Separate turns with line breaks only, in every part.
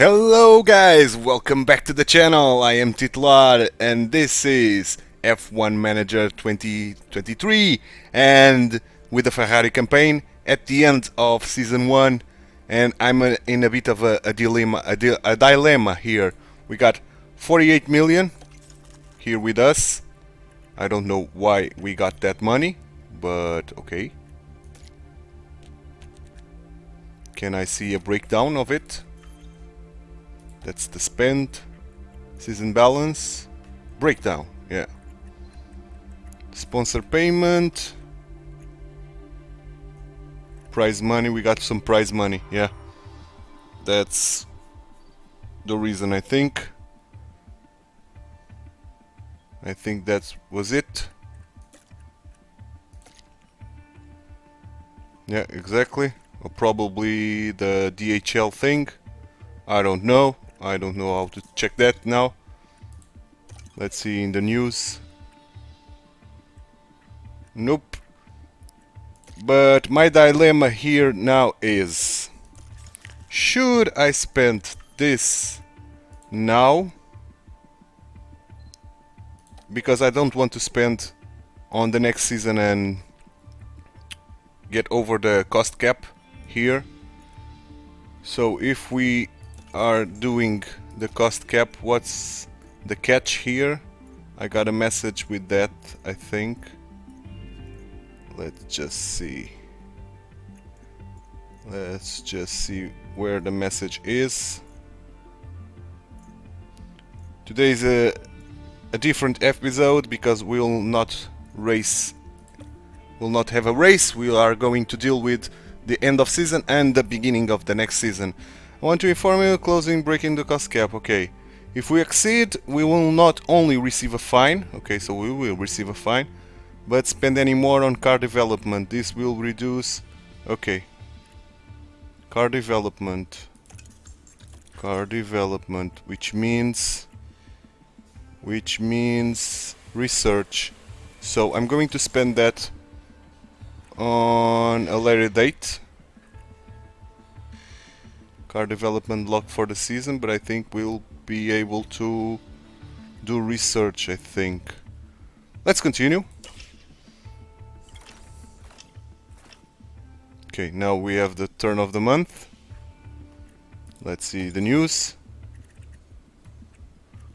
Hello guys, welcome back to the channel. I am TituElite and this is F1 Manager 2023, and with the Ferrari campaign at the end of season 1, and I'm in a bit of a dilemma here. We got 48 million here with us. I don't know why we got that money, but okay. Can I see a breakdown of it? That's the spend, season balance, breakdown, yeah. Sponsor payment, prize money, we got some prize money, yeah. That's the reason, I think. I think that was it. Yeah, exactly. Or probably the DHL thing. I don't know. I don't know how to check that now. Let's see in the news. Nope. But my dilemma here now is, should I spend this now? Because I don't want to spend on the next season and get over the cost cap here. So if we are doing the cost cap, what's the catch here? I got a message with that, I think. Let's just see. Let's just see where the message is. Today is a different episode because we'll not have a race. We are going to deal with the end of season and the beginning of the next season. I want to inform you, breaking the cost cap. Okay, if we exceed, we will not only receive a fine. Okay, so we will receive a fine, but spend any more on car development. This will reduce. Okay, car development, which means research. So I'm going to spend that on a later date. Car development locked for the season, but I think we'll be able to do research, I think. Let's continue. Okay, now we have the turn of the month. Let's see the news.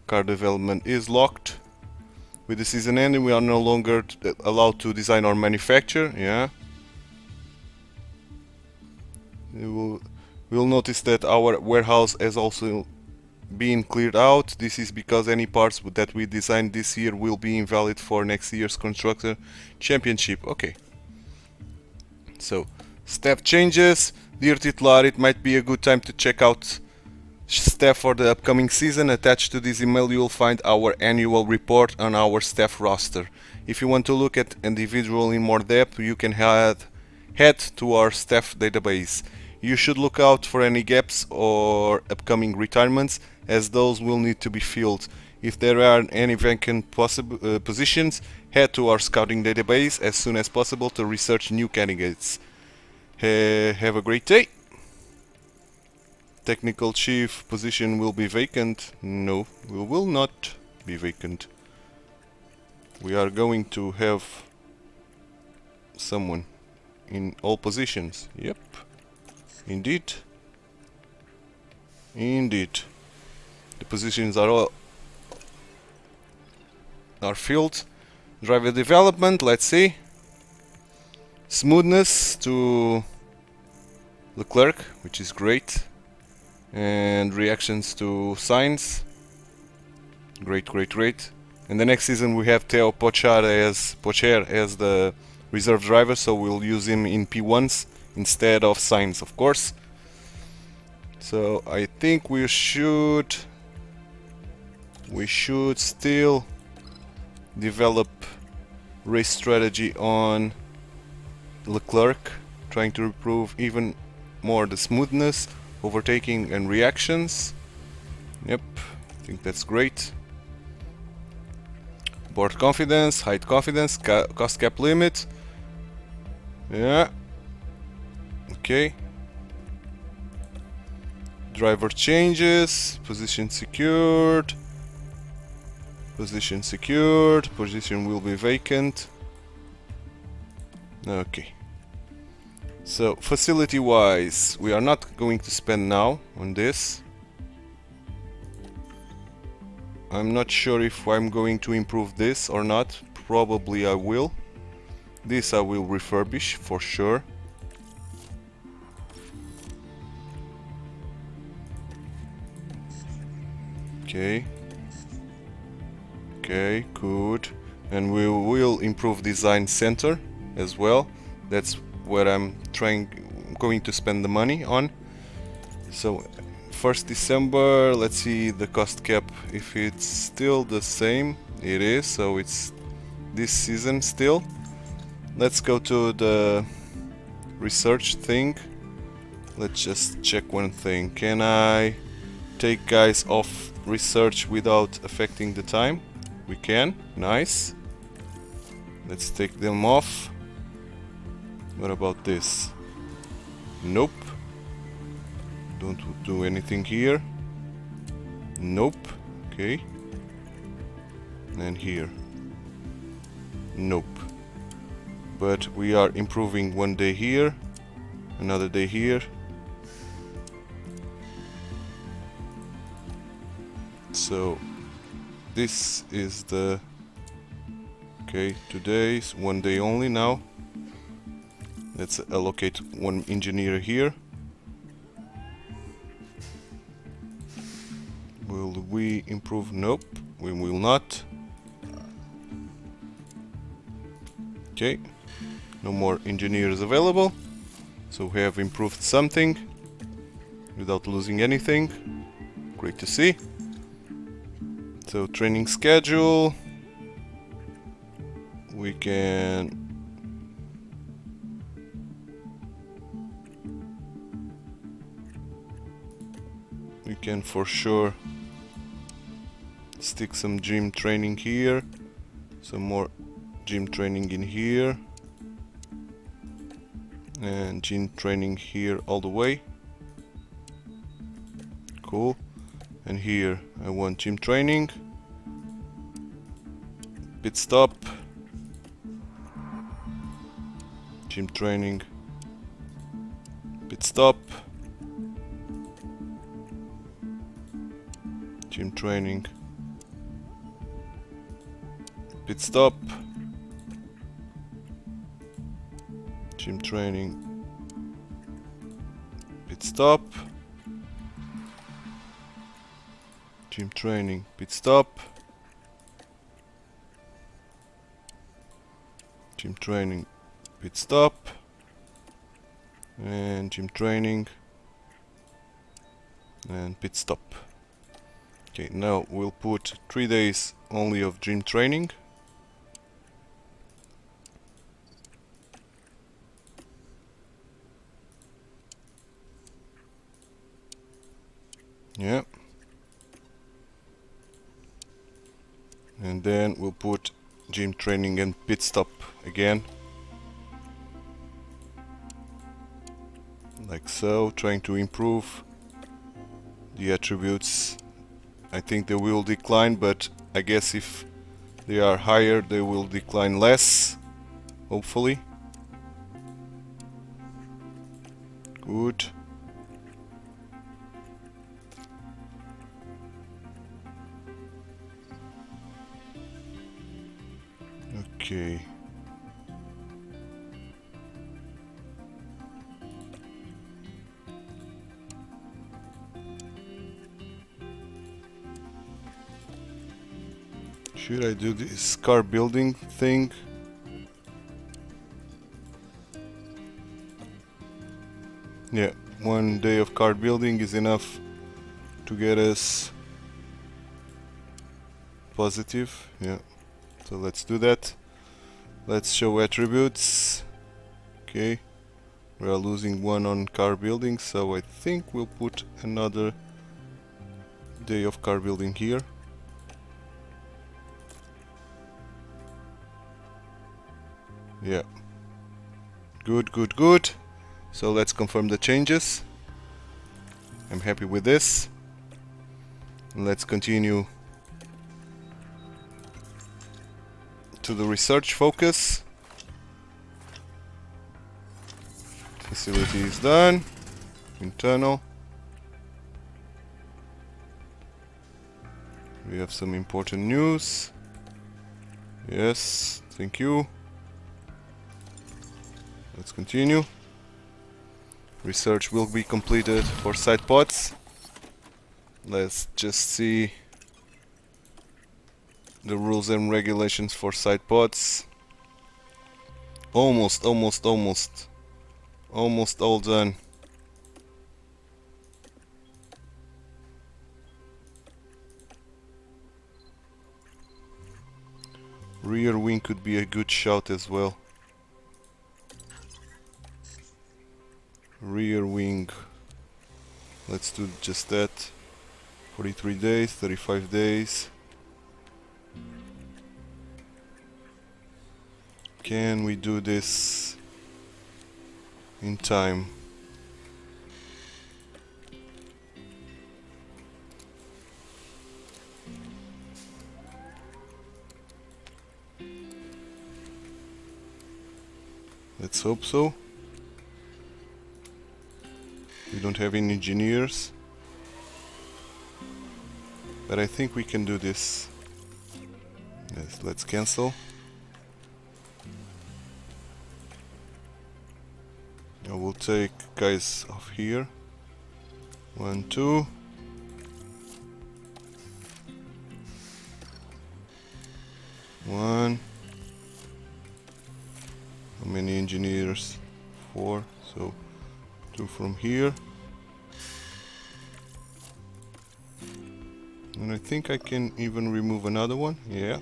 Car development is locked. With the season ending, we are no longer allowed to design or manufacture. Yeah. We'll notice that our warehouse has also been cleared out. This is because any parts that we designed this year will be invalid for next year's Constructor Championship. Okay. So, staff changes. Dear TituElite, it might be a good time to check out staff for the upcoming season. Attached to this email you will find our annual report on our staff roster. If you want to look at individual in more depth, you can head to our staff database. You should look out for any gaps or upcoming retirements, as those will need to be filled. If there are any vacant positions, head to our scouting database as soon as possible to research new candidates. Have a great day. Technical chief position will be vacant. No, we will not be vacant. We are going to have someone in all positions. Yep. Indeed. The positions are filled. Driver development, let's see. Smoothness to Leclerc, which is great. And reactions to Sainz. Great. And the next season we have Theo Pocher as the reserve driver, so we'll use him in P1s instead of Sainz, of course. So I think we should still develop race strategy on Leclerc, trying to improve even more the smoothness, overtaking and reactions. Yep, I think that's great. Board confidence, height confidence, cost cap limit. Yeah. Okay. Driver changes, position secured. Position secured, position will be vacant. Okay. So, facility wise, we are not going to spend now on this. I'm not sure if I'm going to improve this or not. Probably I will. This I will refurbish for sure. Okay. Okay, good. And we will improve design center as well. That's what I'm going to spend the money on. So 1st December, let's see the cost cap if it's still the same. It is, so it's this season still. Let's go to the research thing. Let's just check one thing. Can I take guys off research without affecting the time? We can. Nice. Let's take them off. What about this? Nope. Don't do anything here. Nope. Okay. And here. Nope. But we are improving one day here, another day here. So this is the... Okay, today's one day only now. Let's allocate one engineer here. Will we improve? Nope, we will not. Okay, no more engineers available. So we have improved something without losing anything. Great to see. So training schedule. We can for sure stick some gym training here, some more gym training in here, and gym training here all the way. Cool. And here I want gym training, pit stop, gym training, pit stop, gym training, pit stop, gym training, pit stop, gym training, pit stop, gym training, pit stop, and gym training and pit stop. Okay, now we'll put 3 days only of gym training. Yeah. And then we'll put gym training and pit stop again. Like so, trying to improve the attributes. I think they will decline, but I guess if they are higher, they will decline less, hopefully. Good. Okay. Should I do this car building thing? Yeah, 1 day of car building is enough to get us positive. Yeah, so let's do that. Let's show attributes. Okay, we are losing 1 on car building, so I think we'll put another day of car building here. Yeah, good, good, good. So let's confirm the changes. I'm happy with this. Let's continue to the research focus. Facility is done. Internal. We have some important news. Yes, thank you. Let's continue. Research will be completed for side pods. Let's just see the rules and regulations for side pods. Almost all done. Rear wing could be a good shout as well. Rear wing. Let's do just that. 43 days, 35 days. Can we do this in time? Let's hope so. We don't have any engineers, but I think we can do this. Yes, let's cancel. I will take guys off here. 1, 2. One. How many engineers? 4. So 2 from here. And I think I can even remove another one. Yeah.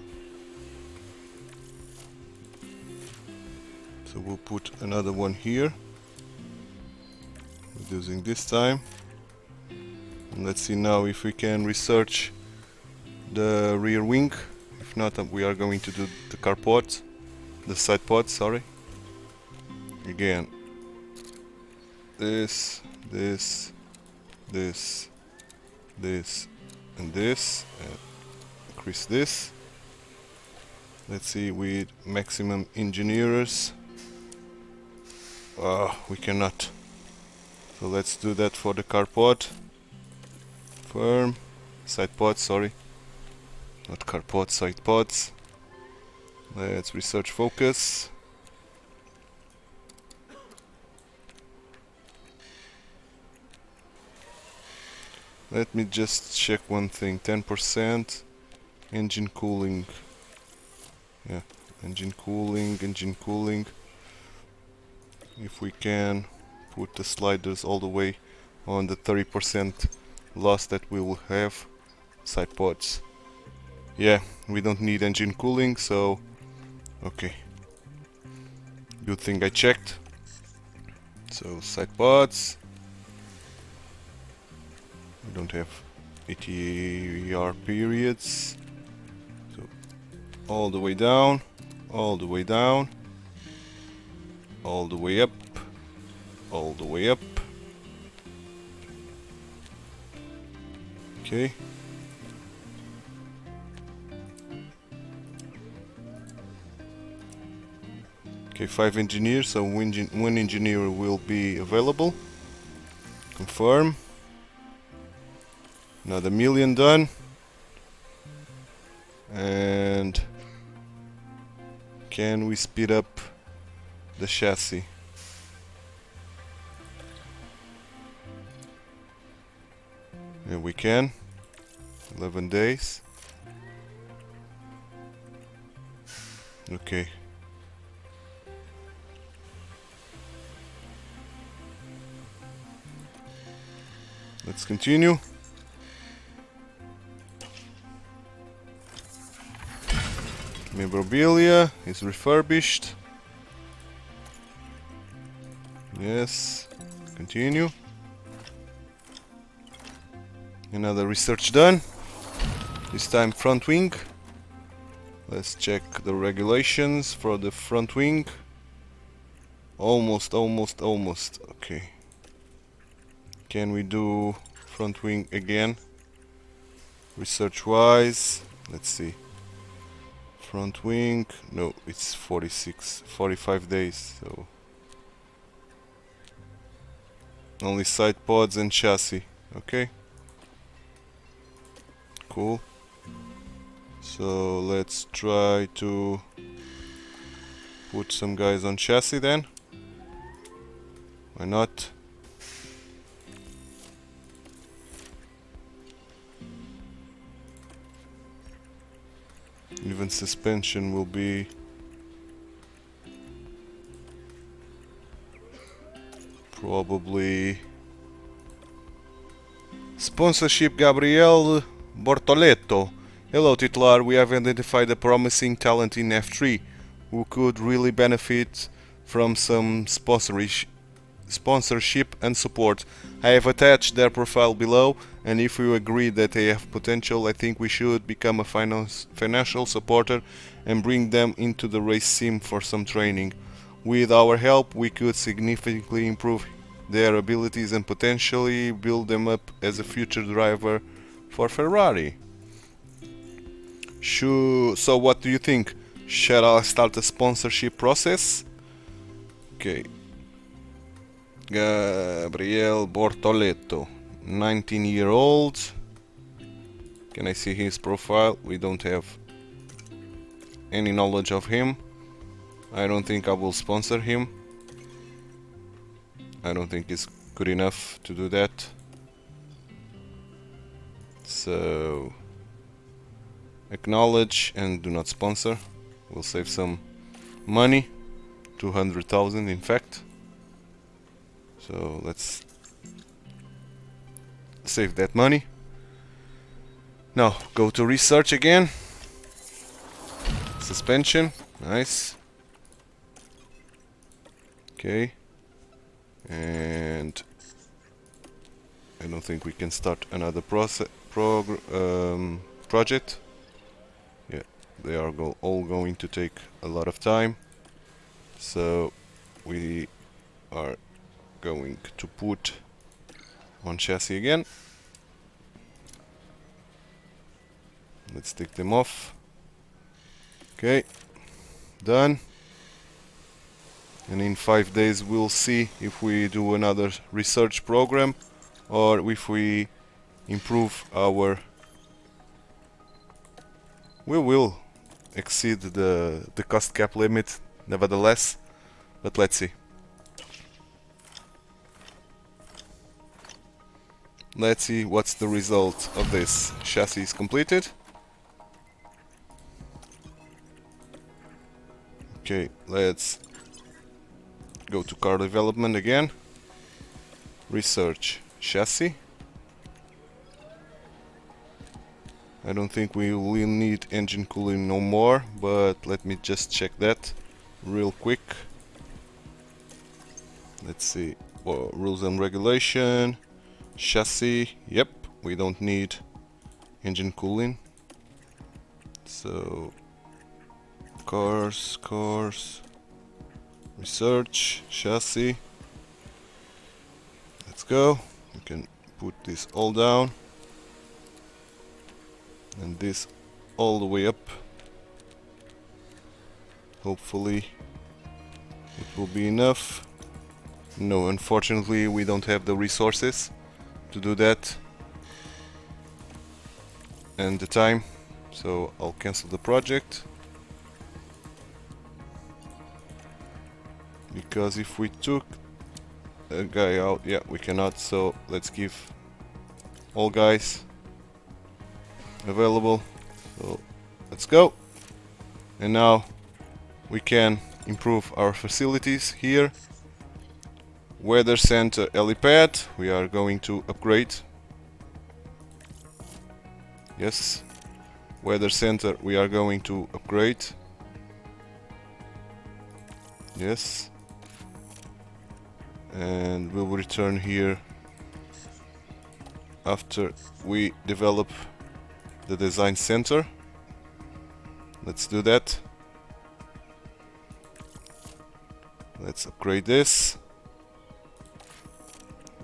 So we'll put another one here. Reducing this time. And let's see now if we can research the rear wing. If not, we are going to do the car pod. The side pod, sorry. Again. This, and this, and increase this. Let's see with maximum engineers. We cannot. So let's do that for the car pod. Firm, side pod, sorry. Not car pod, side pods. Let's research focus. Let me just check one thing. 10% engine cooling. Yeah, engine cooling. If we can put the sliders all the way on the 30% loss that we will have. Side pods. Yeah, we don't need engine cooling, so okay. Good thing I checked. So side pods. We don't have ATR periods. So all the way down, all the way down, all the way up, all the way up. Okay. Okay, 5 engineers, so one engineer will be available. Confirm. Another million done. And can we speed up the chassis? Yeah, we can. 11 days. Okay. Let's continue. Memorabilia is refurbished. Yes. Continue. Another research done. This time front wing. Let's check the regulations for the front wing. Almost. Okay. Can we do front wing again. Research wise, let's see. Front wing, no, it's 45 days, so only side pods and chassis. Okay, cool. So let's try to put some guys on chassis then. Why not? Even suspension will be probably sponsorship. Gabriel Bortoletto. Hello Titular, we have identified a promising talent in F3 who could really benefit from some sponsorship and support. I have attached their profile below, and if you agree that they have potential, I think we should become a financial supporter and bring them into the race sim for some training. With our help, we could significantly improve their abilities and potentially build them up as a future driver for Ferrari. So what do you think? Shall I start a sponsorship process? Okay. Gabriel Bortoletto, 19-year-old. Can I see his profile? We don't have any knowledge of him. I don't think I will sponsor him. I don't think he's good enough to do that. So acknowledge and do not sponsor. We'll save some money, 200,000 in fact. So let's save that money. Now go to research again. Suspension, nice. Okay, and I don't think we can start another project. Yeah, they are all going to take a lot of time. So we are going to put on chassis again. Let's take them off. Okay, done. And in 5 days we'll see if we do another research program or if we improve our... We will exceed the cost cap limit nevertheless, but let's see. Let's see what's the result of this. Chassis is completed. Okay, let's go to car development again. Research chassis. I don't think we will need engine cooling no more, but let me just check that real quick. Let's see. Well, rules and regulation. Chassis, yep, we don't need engine cooling. So cars, research, chassis. Let's go. We can put this all down and this all the way up. Hopefully it will be enough. No, unfortunately we don't have the resources to do that and the time, so I'll cancel the project, because if we took a guy out, yeah, we cannot, so let's give all guys available. So let's go. And now we can improve our facilities here. Weather center helipad, we are going to upgrade. Yes, weather center we are going to upgrade. Yes, and we'll return here after we develop the design center. Let's do that. Let's upgrade this.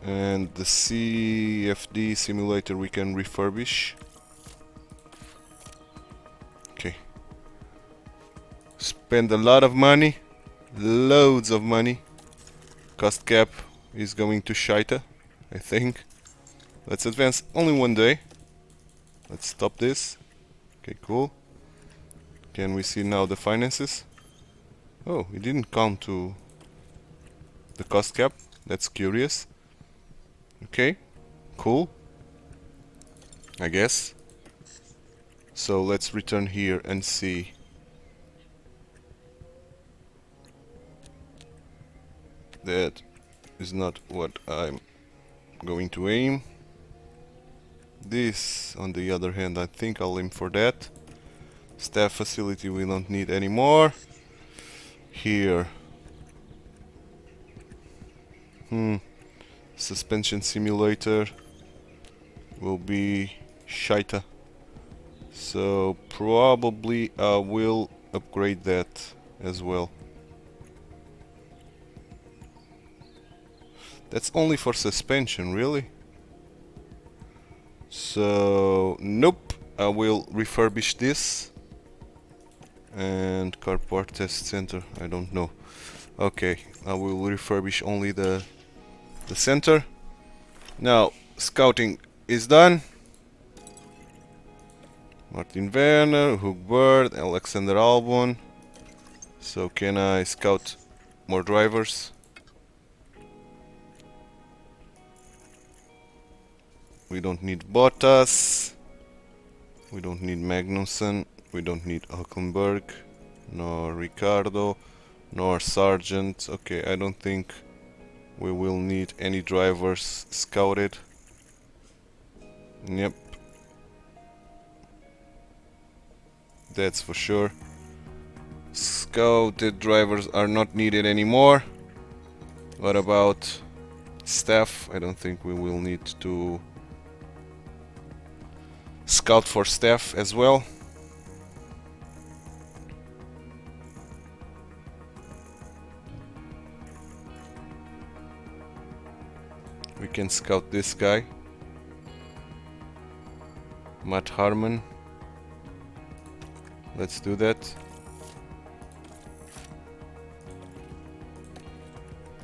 And the CFD simulator we can refurbish. Okay. Spend a lot of money. Loads of money. Cost cap is going to shite, I think. Let's advance only one day. Let's stop this. Okay, cool. Can we see now the finances? Oh, it didn't count to the cost cap. That's curious. Okay, cool. I guess. So let's return here and see. That is not what I'm going to aim. This, on the other hand, I think I'll aim for that. Staff facility we don't need anymore. Here. Suspension simulator will be shite. So probably I will upgrade that as well. That's only for suspension, really? So nope, I will refurbish this. And carport test center, I don't know. Okay, I will refurbish only the center. Now scouting is done. Martin Werner, Hugh Bird, Alexander Albon. So can I scout more drivers? We don't need Bottas. We don't need Magnussen. We don't need Hulkenberg. Nor Ricardo. Nor Sargent. Okay, I don't think we will need any drivers scouted. Yep. That's for sure. Scouted drivers are not needed anymore. What about staff? I don't think we will need to scout for staff as well. We can scout this guy, Matt Harmon. Let's do that.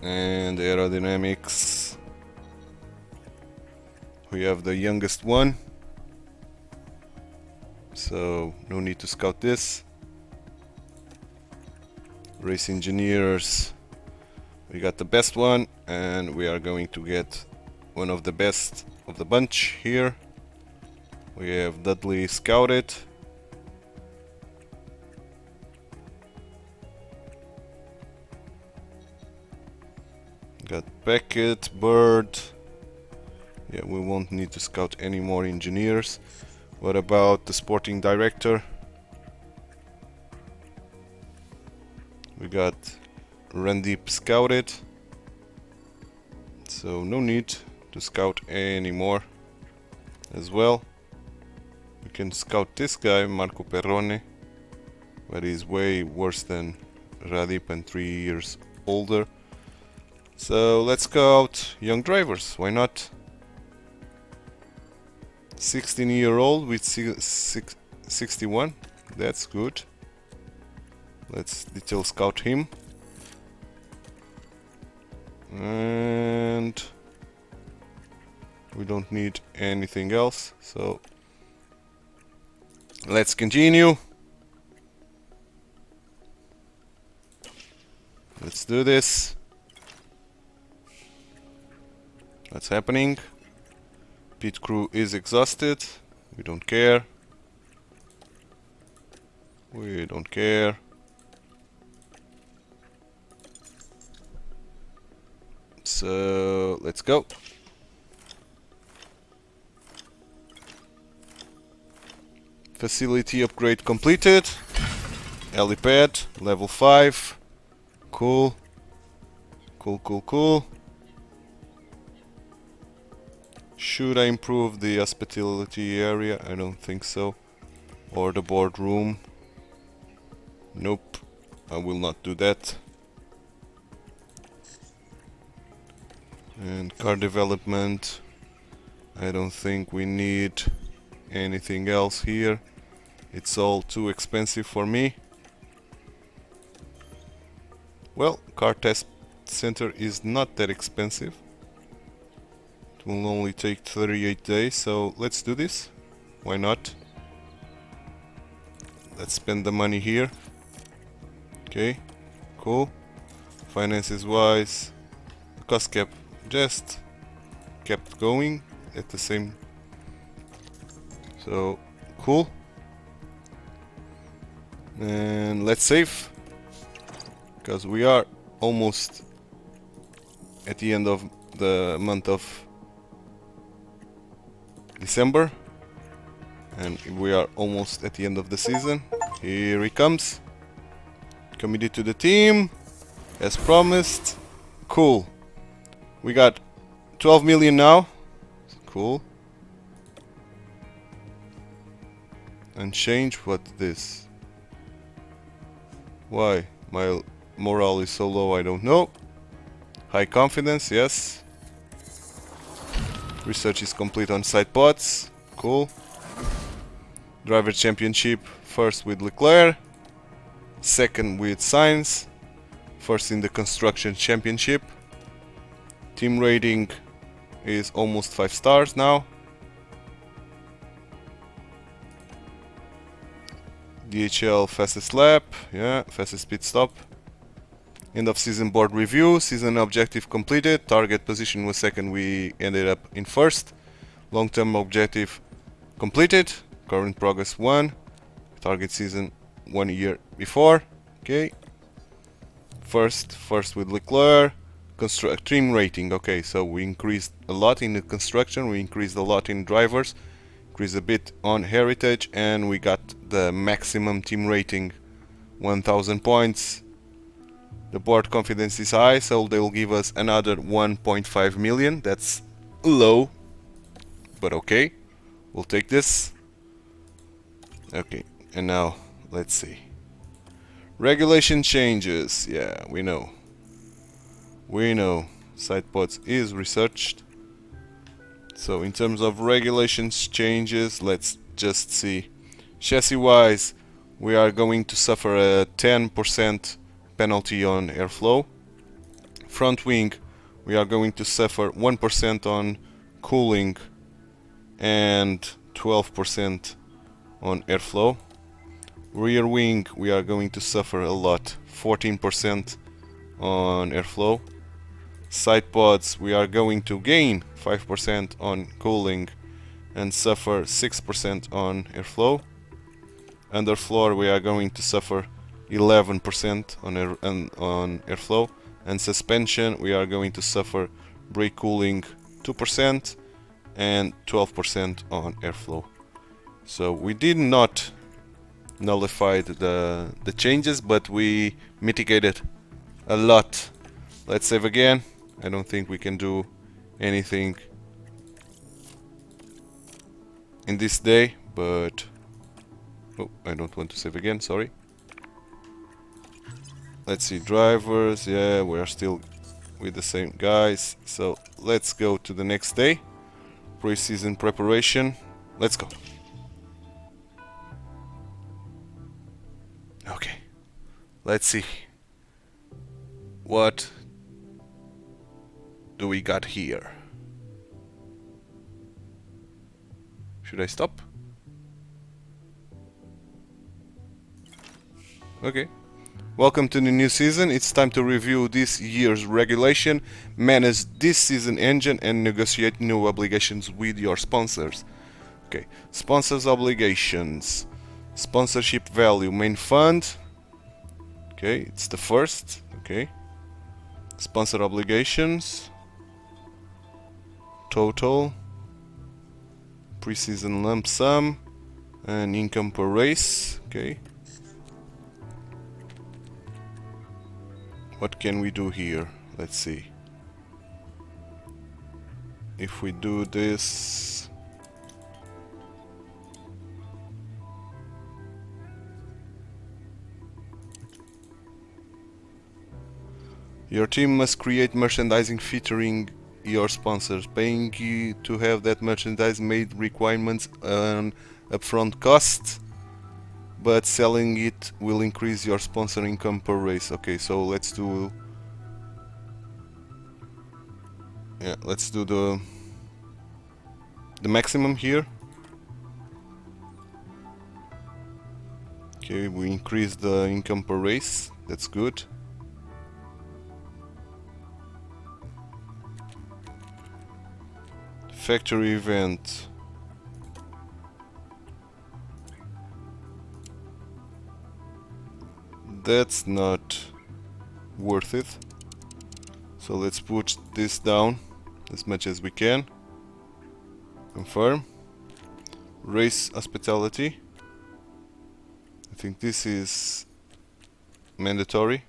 And aerodynamics. We have the youngest one. So no need to scout this. Race engineers. We got the best one, and we are going to get one of the best of the bunch here. We have Dudley scouted. Got Beckett, Bird. Yeah, we won't need to scout any more engineers. What about the sporting director? We got Randeep scouted. So no need to scout anymore as well. We can scout this guy, Marco Perrone, but he's way worse than Radip and 3 years older. So let's scout young drivers, why not? 16-year-old with 61, that's good. Let's detail scout him. And we don't need anything else, so let's continue. Let's do this. What's happening? Pit crew is exhausted. We don't care. We don't care. So let's go. Facility upgrade completed. Helipad level 5. Cool. Cool. Should I improve the hospitality area? I don't think so. Or the boardroom? Nope. I will not do that. And car development, I don't think we need anything else here. It's all too expensive for me. Well, car test center is not that expensive. It will only take 38 days, so let's do this. Why not? Let's spend the money here. Okay, cool. Finances wise, the cost cap just kept going at the same. So cool. And let's save, because we are almost at the end of the month of December, and we are almost at the end of the season. Here he comes, committed to the team as promised. Cool. We got 12 million now. Cool. And change what this? Why my morale is so low? I don't know. High confidence, yes. Research is complete on side pods. Cool. Driver championship, first with Leclerc, second with Sainz, first in the construction championship. Team rating is almost 5 stars now. DHL fastest lap, yeah, fastest pit stop. End of season board review, season objective completed, target position was second, we ended up in first. Long term objective completed, current progress 1, target season 1 year before. Okay, first with Leclerc. Team rating, okay, so we increased a lot in the construction, we increased a lot in drivers, increased a bit on heritage, and we got the maximum team rating, 1000 points. The board confidence is high, so they'll give us another 1.5 million. That's low, but okay, we'll take this. Okay, and now let's see. Regulation changes, yeah, we know. Side pods is researched. So in terms of regulations changes, let's just see. Chassis wise, we are going to suffer a 10% penalty on airflow. Front wing, we are going to suffer 1% on cooling and 12% on airflow. Rear wing, we are going to suffer a lot, 14% on airflow. Side pods, we are going to gain 5% on cooling and suffer 6% on airflow. Underfloor, we are going to suffer 11% on airflow. And suspension, we are going to suffer brake cooling 2% and 12% on airflow. So we did not nullify the changes, but we mitigated a lot. Let's save again. I don't think we can do anything in this day, but oh, I don't want to save again, sorry. Let's see, drivers, yeah, we are still with the same guys, so let's go to the next day. Pre-season preparation, let's go. Okay, let's see what do we got here. Should I stop? Okay. Welcome to the new season. It's time to review this year's regulation, manage this season engine, and negotiate new obligations with your sponsors. Okay, sponsors obligations. Sponsorship value, main fund. Okay, it's the first. Okay. Sponsor obligations. Total. Pre-season lump sum. And income per race. Okay. What can we do here? Let's see. If we do this, your team must create merchandising featuring your sponsors. Paying you to have that merchandise made requirements an upfront cost, but selling it will increase your sponsor income per race. Okay, so let's do the maximum here. Okay, we increase the income per race. That's good. Factory event. That's not worth it. So let's push this down as much as we can. Confirm. Race hospitality. I think this is mandatory.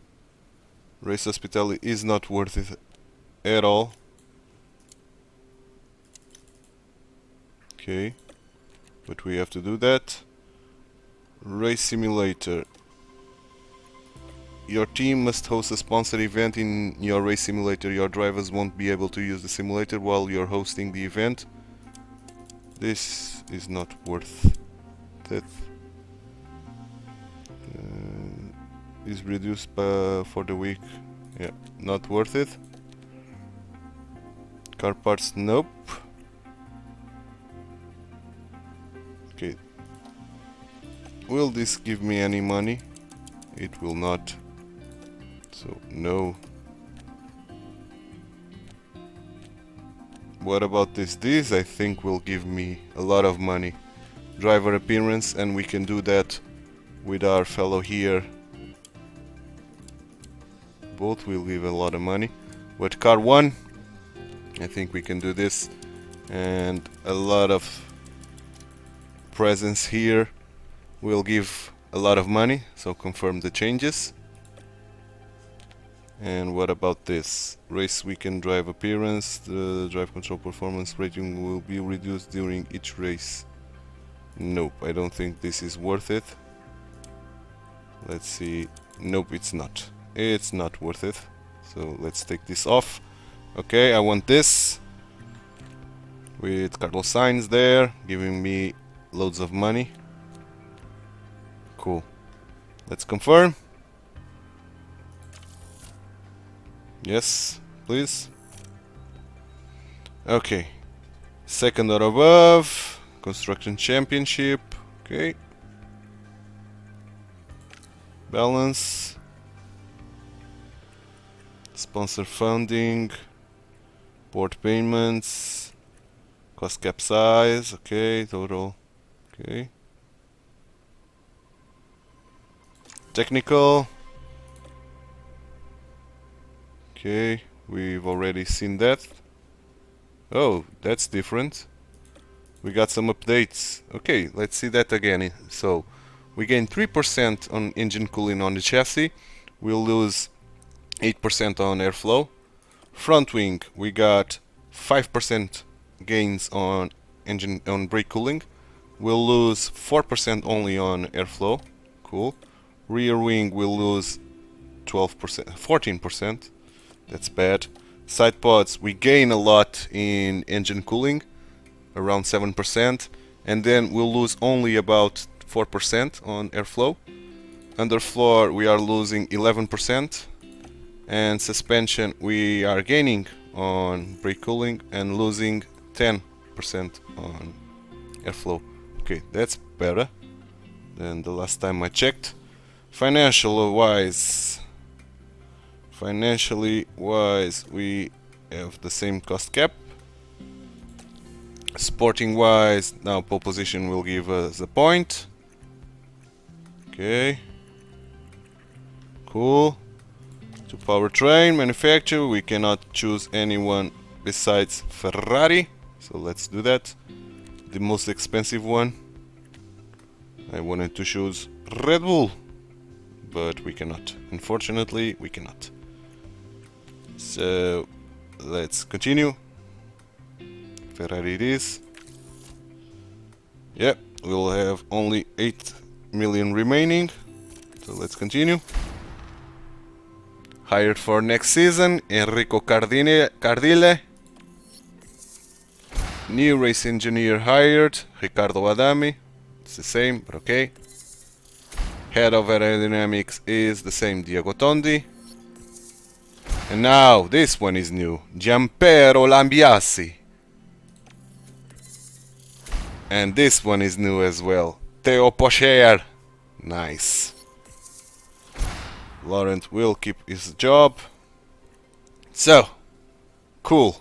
Race hospitality is not worth it at all. Okay, but we have to do that. Race simulator. Your team must host a sponsored event in your race simulator. Your drivers won't be able to use the simulator while you're hosting the event. This is not worth it. Is reduced for the week. Yeah, not worth it. Car parts, nope. Okay. Will this give me any money? It will not. So, no. What about this? This, I think, will give me a lot of money. Driver appearance, and we can do that with our fellow here. Both will give a lot of money. With car 1, I think we can do this. And a lot of presence here will give a lot of money. So confirm the changes. And what about this? Race weekend drive appearance. The drive control performance rating will be reduced during each race. Nope, I don't think this is worth it. Let's see. Nope, it's not. It's not worth it. So let's take this off. Okay, I want this. With Carlos Sainz there, giving me loads of money. Cool. Let's confirm. Yes, please. Okay. Second or above. Construction championship. Okay. Balance. Sponsor funding. Board payments. Cost cap size. Okay, total. Okay. Technical. Okay, we've already seen that. Oh, that's different. We got some updates. Okay, let's see that again. So, we gain 3% on engine cooling on the chassis. We'll lose 8% on airflow. Front wing, we got 5% gains on brake cooling. We'll lose 4% only on airflow. Cool. Rear wing will lose 12%, 14%. That's bad. Side pods, we gain a lot in engine cooling, around 7%, and then we'll lose only about 4% on airflow. Underfloor, we are losing 11%, and suspension, we are gaining on brake cooling and losing 10% on airflow. Okay, that's better than the last time I checked. Financially wise, we have the same cost cap. Sporting wise, now pole position will give us a point. Okay, cool. To powertrain manufacturer, we cannot choose anyone besides Ferrari, so let's do that. The most expensive one, I wanted to choose Red Bull, but we cannot. Unfortunately, we cannot. So let's continue. Ferrari it is. Yep, we'll have only 8 million remaining. So let's continue. Hired for next season, Enrico Cardile. New race engineer hired, Ricardo Adami. It's the same, but okay. Head of aerodynamics is the same, Diego Tondi. And now this one is new, Gianpiero Lambiasi. And this one is new as well, Theo Pocher. Nice. Laurent will keep his job. So, cool.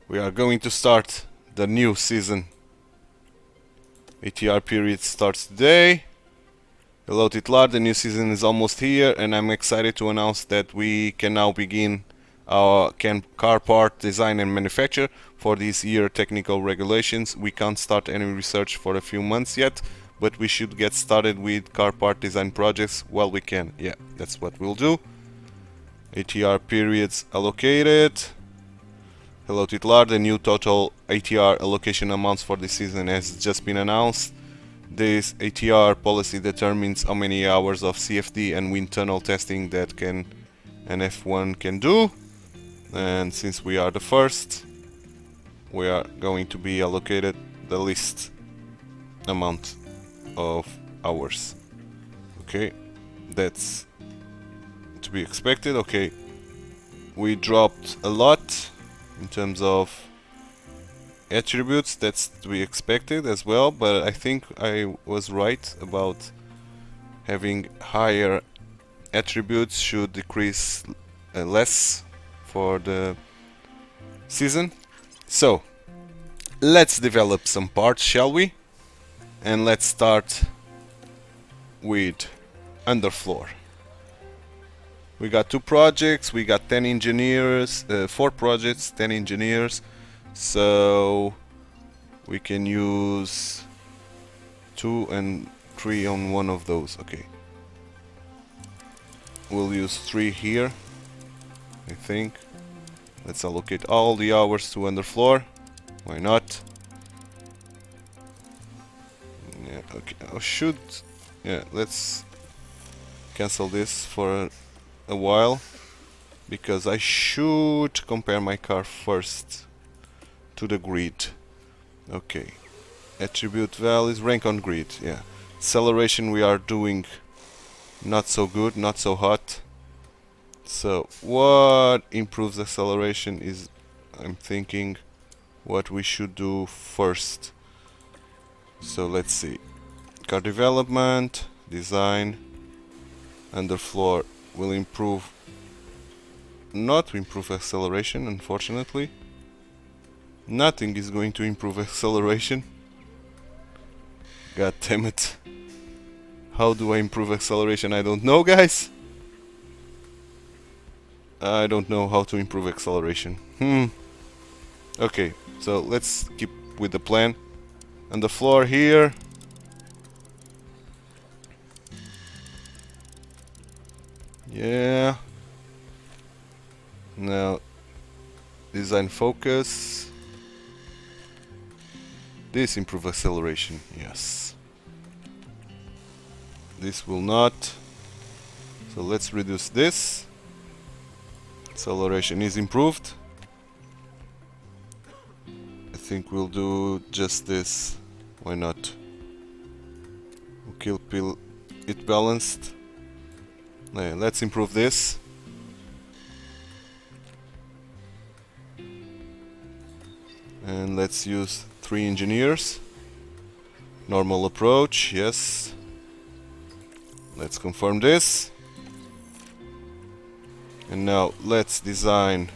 We are going to start the new season. ATR period starts today. Hello TituElite, the new season is almost here and I'm excited to announce that we can now begin our car part design and manufacture. For this year technical regulations, we can't start any research for a few months yet, but we should get started with car part design projects while we can. Yeah, that's what we'll do. ATR periods allocated. Hello TituElite, the new total ATR allocation amounts for this season has just been announced. This ATR policy determines how many hours of CFD and wind tunnel testing that an F1 can do. And since we are the first, we are going to be allocated the least amount of hours. Okay, that's to be expected. Okay, we dropped a lot in terms of attributes, that's to be expected as well, but I think I was right about having higher attributes should decrease less for the season. So let's develop some parts, shall we? And let's start with underfloor. We got 2 projects, we got 10 engineers, 4 projects, 10 engineers. So we can use 2 and 3 on one of those. Okay, we'll use 3 here, I think. Let's allocate all the hours to underfloor. Why not? Yeah, okay. Yeah, let's cancel this for a while because I should compare my car first to the grid. Okay, attribute values, rank on grid. Yeah, acceleration we are doing not so good, not so hot. So what improves acceleration is, I'm thinking, what we should do first. So let's see, car development, design, underfloor will improve, not improve acceleration, unfortunately. Nothing is going to improve acceleration. God damn it. How do I improve acceleration? I don't know, guys. I don't know how to improve acceleration. Okay, so let's keep with the plan. On the floor here. Yeah. Now, design focus. This improve acceleration, yes. This will not. So let's reduce this. Acceleration is improved. I think we'll do just this. Why not? We'll keep it balanced. Yeah, let's improve this. And let's use 3 engineers. Normal approach, yes. Let's confirm this. And now let's design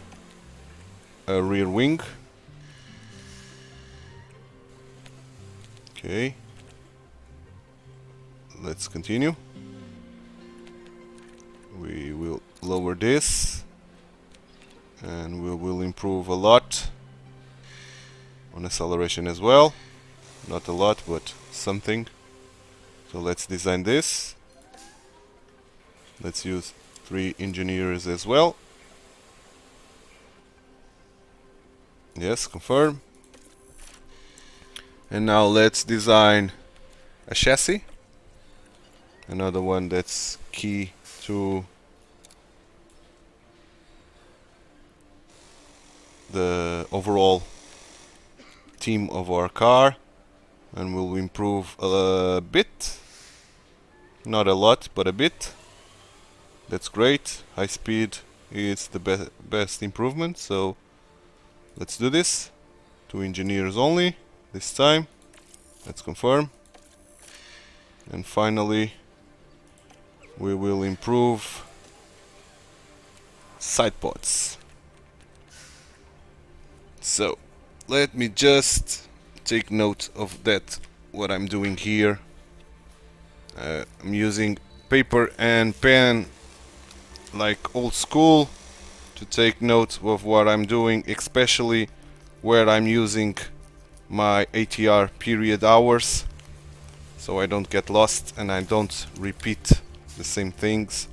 a rear wing. Okay. Let's continue. We will lower this. And we will improve a lot on acceleration as well. Not a lot, but something. So let's design this. Let's use 3 engineers as well. Yes, confirm. And now let's design a chassis. Another one that's key to the overall steam of our car, and we'll improve a bit, not a lot but a bit. That's great. High speed is the best improvement, so let's do this. 2 engineers only this time. Let's confirm. And finally we will improve side pods. So let me just take note of that, what I'm doing here. I'm using paper and pen like old school to take note of what I'm doing, especially where I'm using my ATR period hours, so I don't get lost and I don't repeat the same things.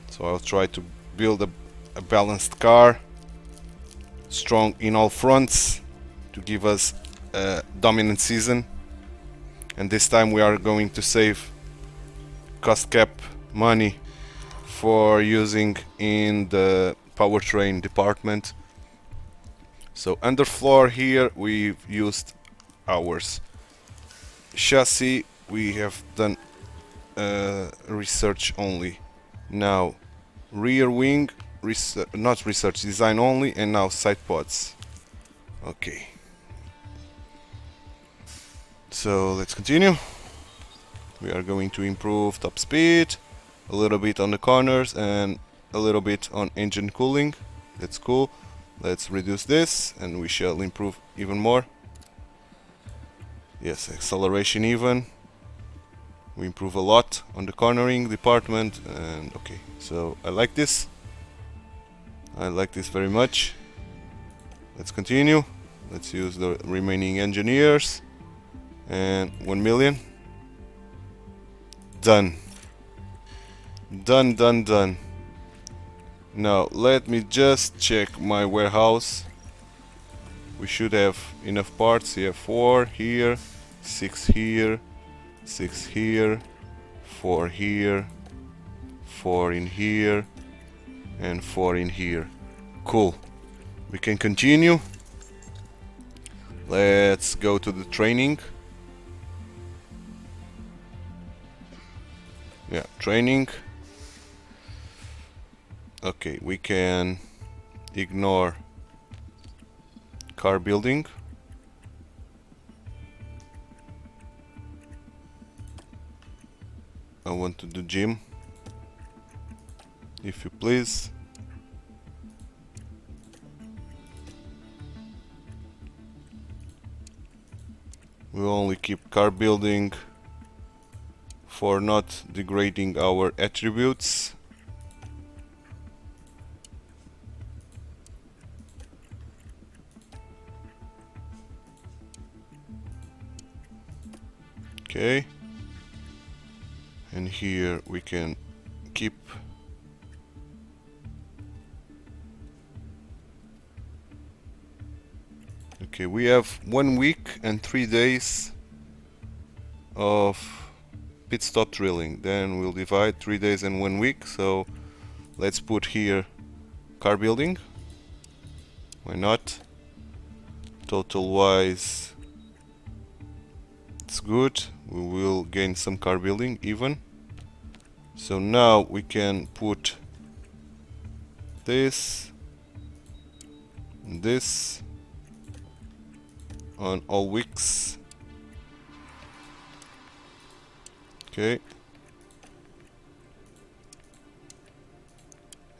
So I'll try to build a balanced car, strong in all fronts, to give us a dominant season. And this time we are going to save cost cap money for using in the powertrain department. So underfloor here we've used ours. Chassis we have done research only. Now rear wing not research, design only, and now side pods. Okay, so let's continue. We are going to improve top speed, a little bit on the corners and a little bit on engine cooling. That's cool. Let's reduce this and we shall improve even more. Yes, acceleration even. We improve a lot on the cornering department, and okay, so I like this. I like this very much. Let's continue. Let's use the remaining engineers. And 1 million. Done. Done. Now let me just check my warehouse. We should have enough parts here. 4 here, 6 here, 6 here, 4 here, 4 in here, and 4 in here. Cool. We can continue. Let's go to the training. Yeah, training. Okay, we can ignore car building. I want to do gym, if you please. We'll only keep car building for not degrading our attributes. Okay, and here we can keep okay, we have 1 week and 3 days of pit stop drilling, then we'll divide 3 days and 1 week. So let's put here car building, why not? Total wise it's good, we will gain some car building even. So now we can put this and this on all weeks. Okay,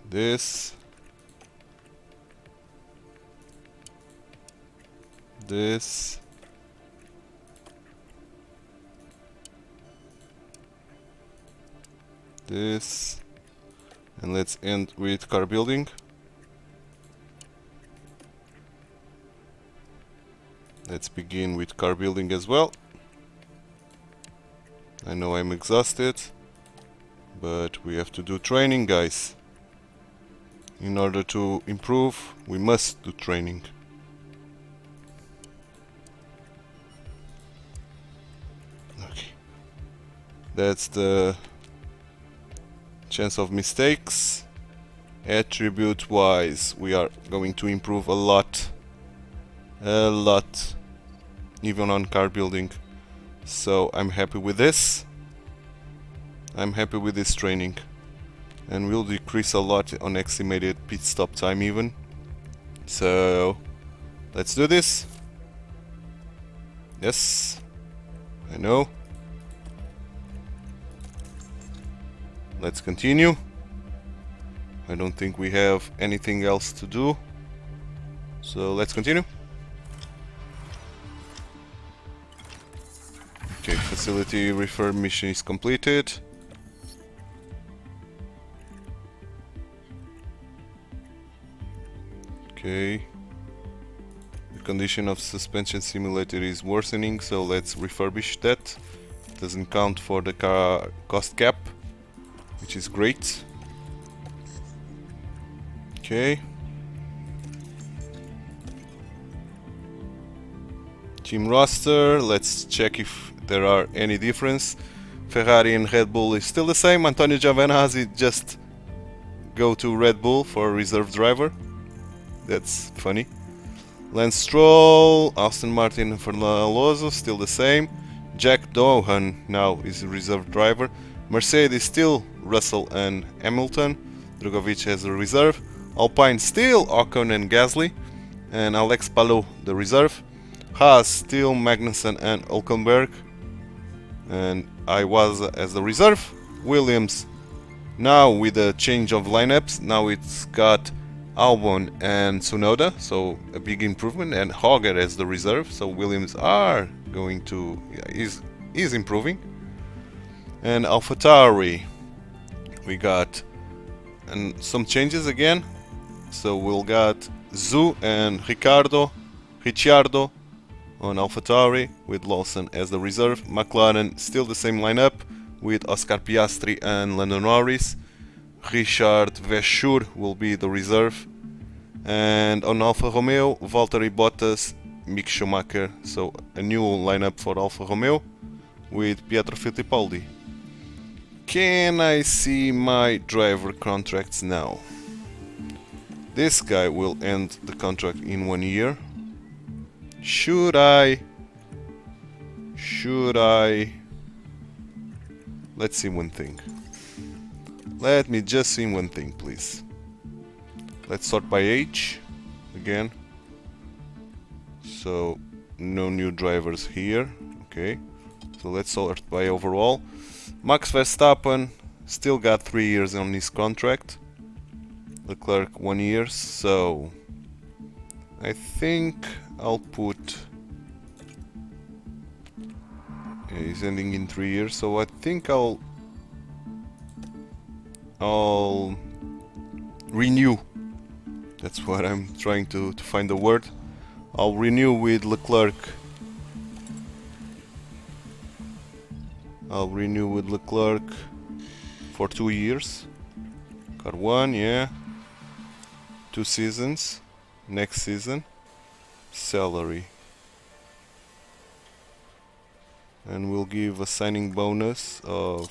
this, this, this, and let's end with car building. Let's begin with car building as well. I know I'm exhausted, but we have to do training, guys. In order to improve, we must do training. Okay, that's the chance of mistakes. Attribute wise, we are going to improve a lot a lot, even on car building. So I'm happy with this. I'm happy with this training, and will decrease a lot on estimated pit stop time even. So let's do this. Yes, I know. Let's continue. I don't think we have anything else to do, so let's continue. Okay, facility refurb mission is completed. Okay. The condition of suspension simulator is worsening, so let's refurbish that. Doesn't count for the car cost cap, which is great. Okay. Team roster, let's check if there are any difference. Ferrari and Red Bull is still the same. Antonio Giovinazzi just go to Red Bull for a reserve driver. That's funny. Lance Stroll, Aston Martin and Fernando Alonso still the same. Jack Doohan now is a reserve driver. Mercedes still Russell and Hamilton. Drogovic has a reserve. Alpine still Ocon and Gasly, and Alex Palou the reserve. Haas still Magnussen and Hülkenberg, and I was as the reserve. Williams now with a change of lineups. Now it's got Albon and Tsunoda, so a big improvement, and Hogger as the reserve. So Williams are going to is improving. And Alpha Tauri, we got some changes again. So we'll got Zhu and Ricciardo on AlphaTauri with Lawson as the reserve. McLaren still the same lineup with Oscar Piastri and Lando Norris. Richard Verschoor will be the reserve. And on Alfa Romeo, Valtteri Bottas, Mick Schumacher. So a new lineup for Alfa Romeo with Pietro Fittipaldi. Can I see my driver contracts now? This guy will end the contract in 1 year. Should I? Let's see one thing. Let me just see one thing, please. Let's sort by age again. So no new drivers here. Okay. So let's sort by overall. Max Verstappen still got 3 years on his contract. Leclerc 1 year, so I think I'll put he's ending in 3 years, so I think I'll renew. That's what I'm trying to find the word. I'll renew with Leclerc. I'll renew with Leclerc for 2 years. Got 1, yeah. 2 seasons. Next season. Salary. And we'll give a signing bonus of...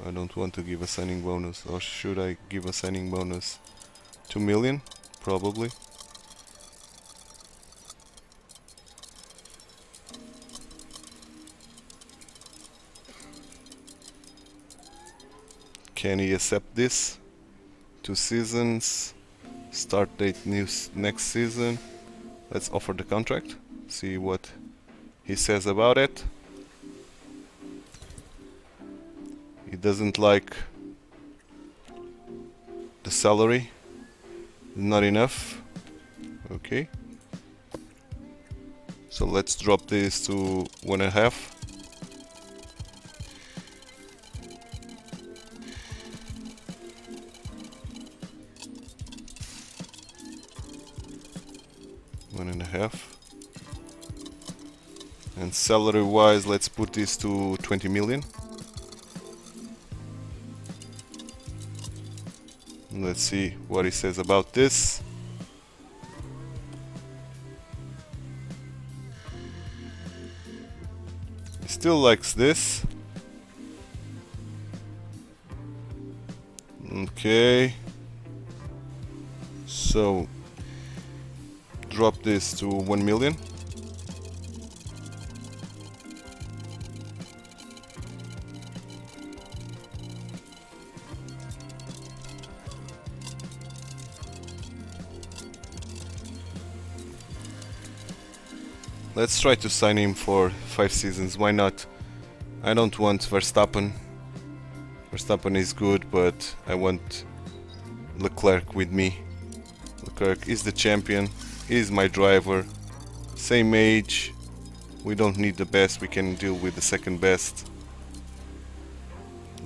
I don't want to give a signing bonus. Or should I give a signing bonus? 2 million? Probably. Can he accept this? 2 seasons. Start date next season. Let's offer the contract. See what he says about it. He doesn't like the salary. Not enough. Okay. So let's drop this to 1.5. And salary wise, let's put this to 20 million. Let's see what he says about this. He still likes this. Okay. So drop this to 1 million. Let's try to sign him for 5 seasons, why not? I don't want Verstappen. Verstappen is good, but I want Leclerc with me. Leclerc is the champion, is my driver, same age. We don't need the best, we can deal with the second best.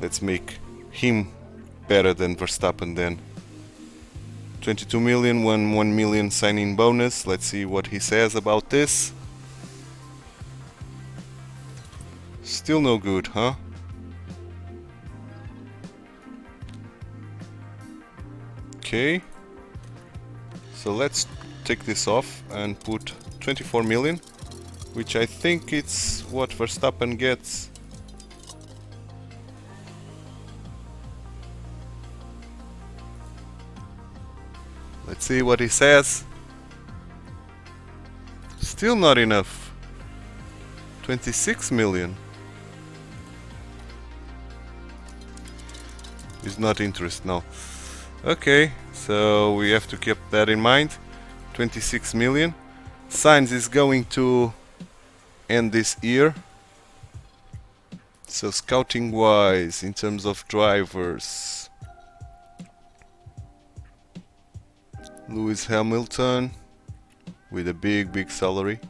Let's make him better than Verstappen then. 22 million, 1 million signing bonus. Let's see what he says about this. Still no good, huh? Okay. So let's take this off and put 24 million, which I think it's what Verstappen gets. Let's see what he says. Still not enough. 26 million. He's not interested now. Okay, so we have to keep that in mind. 26 million. Sainz is going to end this year. So scouting wise, in terms of drivers, Lewis Hamilton with a big salary.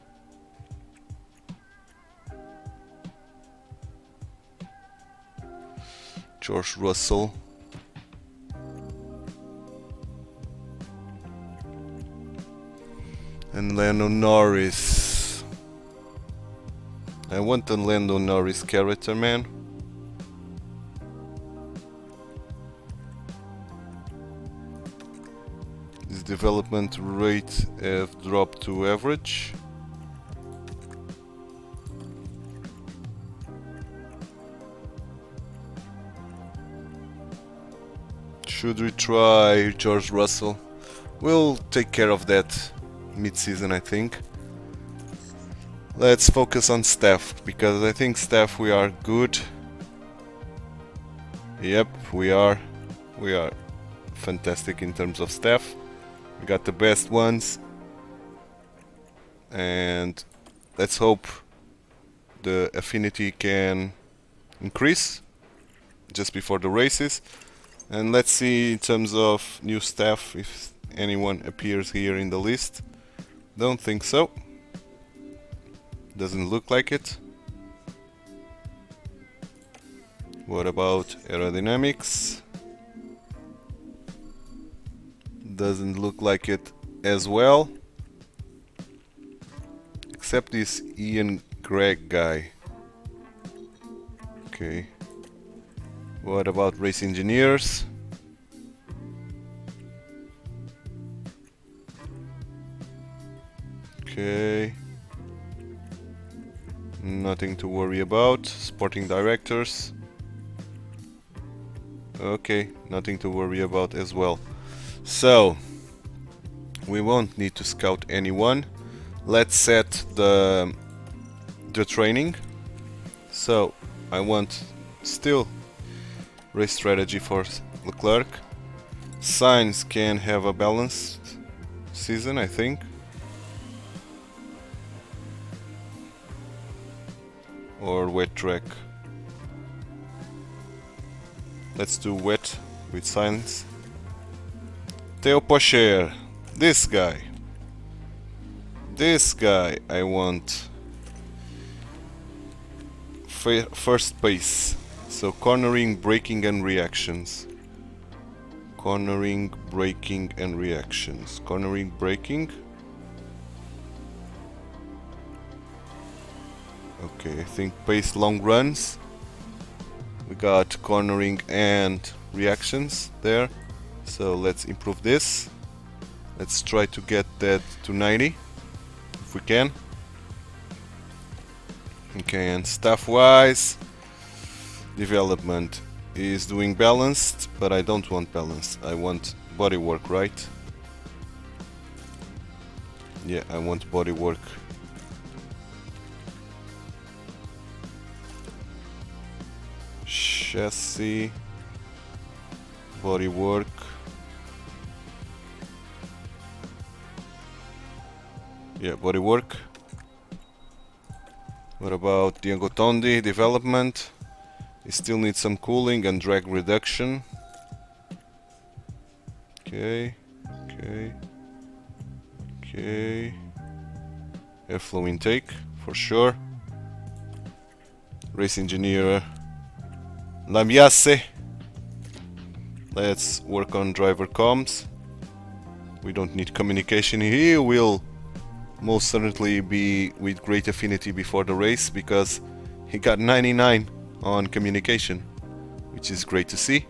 George Russell. And Lando Norris. I want a Lando Norris character, man. His development rate have dropped to average. Should we try George Russell? We'll take care of that mid-season, I think. Let's focus on staff, because I think staff we are good. Yep, we are. We are fantastic in terms of staff. We got the best ones. And let's hope the affinity can increase just before the races. And let's see in terms of new staff if anyone appears here in the list. Don't think so. Doesn't look like it. What about aerodynamics? Doesn't look like it as well. Except this Ian Gregg guy. Okay. What about race engineers? Okay. Nothing to worry about. Sporting directors. Okay, nothing to worry about as well. So, we won't need to scout anyone. Let's set the training. So, I want still race strategy for Leclerc. Sainz can have a balanced season, I think. Or wet track. Let's do wet with Sainz. Theo Pocher, this guy. This guy I want first pace. So cornering, braking and reactions. Cornering, braking and reactions. Cornering, braking. Okay, I think pace long runs. We got cornering and reactions there. So let's improve this. Let's try to get that to 90 if we can. Okay, and staff wise, development is doing balanced, but I don't want balanced. I want bodywork, right? Yeah, I want bodywork. Chassis, bodywork. Yeah, bodywork. What about the Angotondi development? It still needs some cooling and drag reduction. Okay, okay, okay. Airflow intake for sure. Race engineer Lamiasse. Let's work on driver comms. We don't need communication. He will most certainly be with great affinity before the race because he got 99 on communication, which is great to see.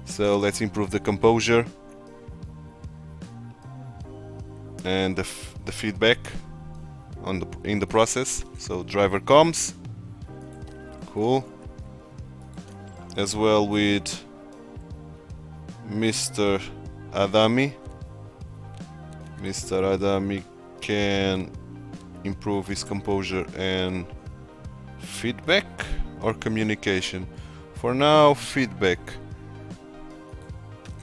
So let's improve the composure and the feedback on in the process. So driver comms, cool. As well with Mr. Adami. Mr. Adami can improve his composure and feedback or communication. For now, feedback.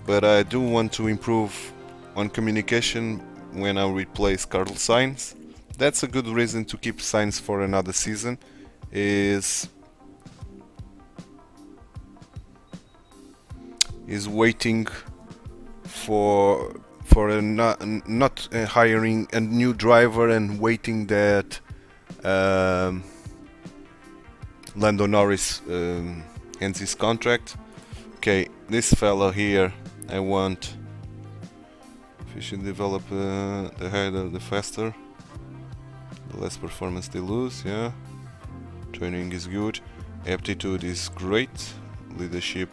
But I do want to improve on communication when I replace Carlos Sainz. That's a good reason to keep Sainz for another season. Is waiting for not hiring a new driver and waiting that Lando Norris ends his contract. Okay, this fellow here, I want. If you should develop the higher the faster, the less performance they lose. Yeah, training is good, aptitude is great, leadership.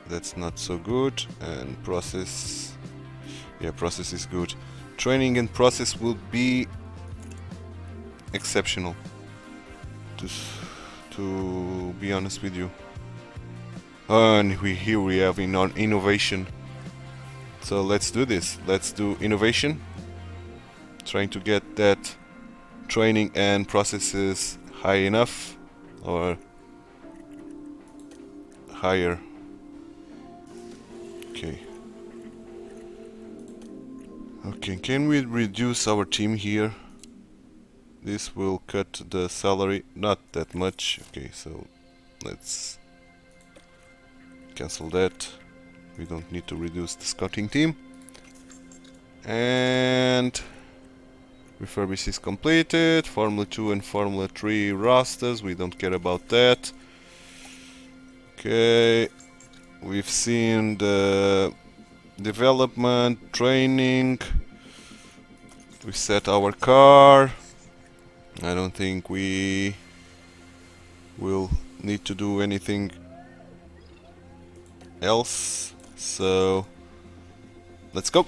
That's not so good, and process, yeah, process is good. Training and process will be exceptional, to be honest with you. And here we have innovation. So let's do this. Let's do innovation. Trying to get that training and processes high enough, or higher. Okay, can we reduce our team here? This will cut the salary, not that much. Okay, so let's cancel that. We don't need to reduce the scouting team. And refurbish is completed. Formula 2 and Formula 3 rosters, we don't care about that. Okay, we've seen the development, training. We set our car. I don't think we will need to do anything else, so let's go.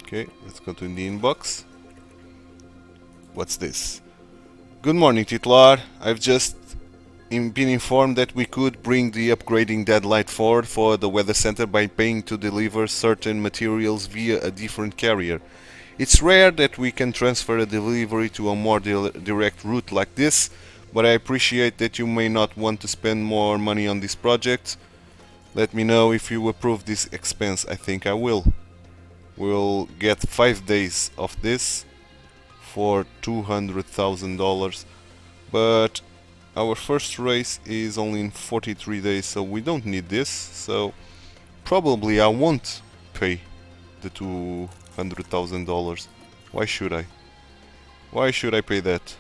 Okay, let's go to the inbox. What's this? Good morning, titular. I've just been informed that we could bring the upgrading deadline forward for the weather center by paying to deliver certain materials via a different carrier. It's rare that we can transfer a delivery to a more direct route like this, but I appreciate that you may not want to spend more money on this project. Let me know if you approve this expense. I think I will. We'll get 5 days of this for $200,000, but our first race is only in 43 days, so we don't need this. So probably I won't pay the $200,000. Why should I? Why should I pay that?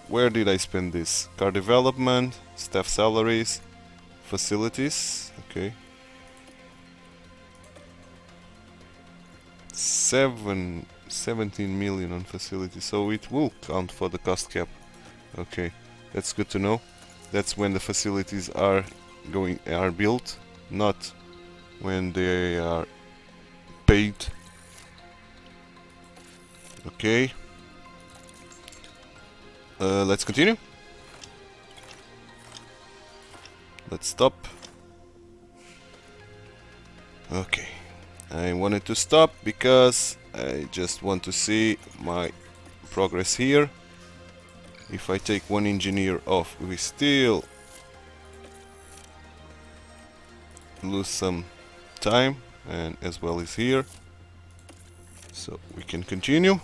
Where did I spend this? Car development, staff salaries, facilities. Okay. 17 million on facilities, so it will count for the cost cap. Okay, that's good to know. That's when the facilities are built, not when they are paid. Okay. Let's continue. Let's stop. Okay, I wanted to stop because I just want to see my progress here. If I take one engineer off, we still lose some time, and as well as here. So we can continue.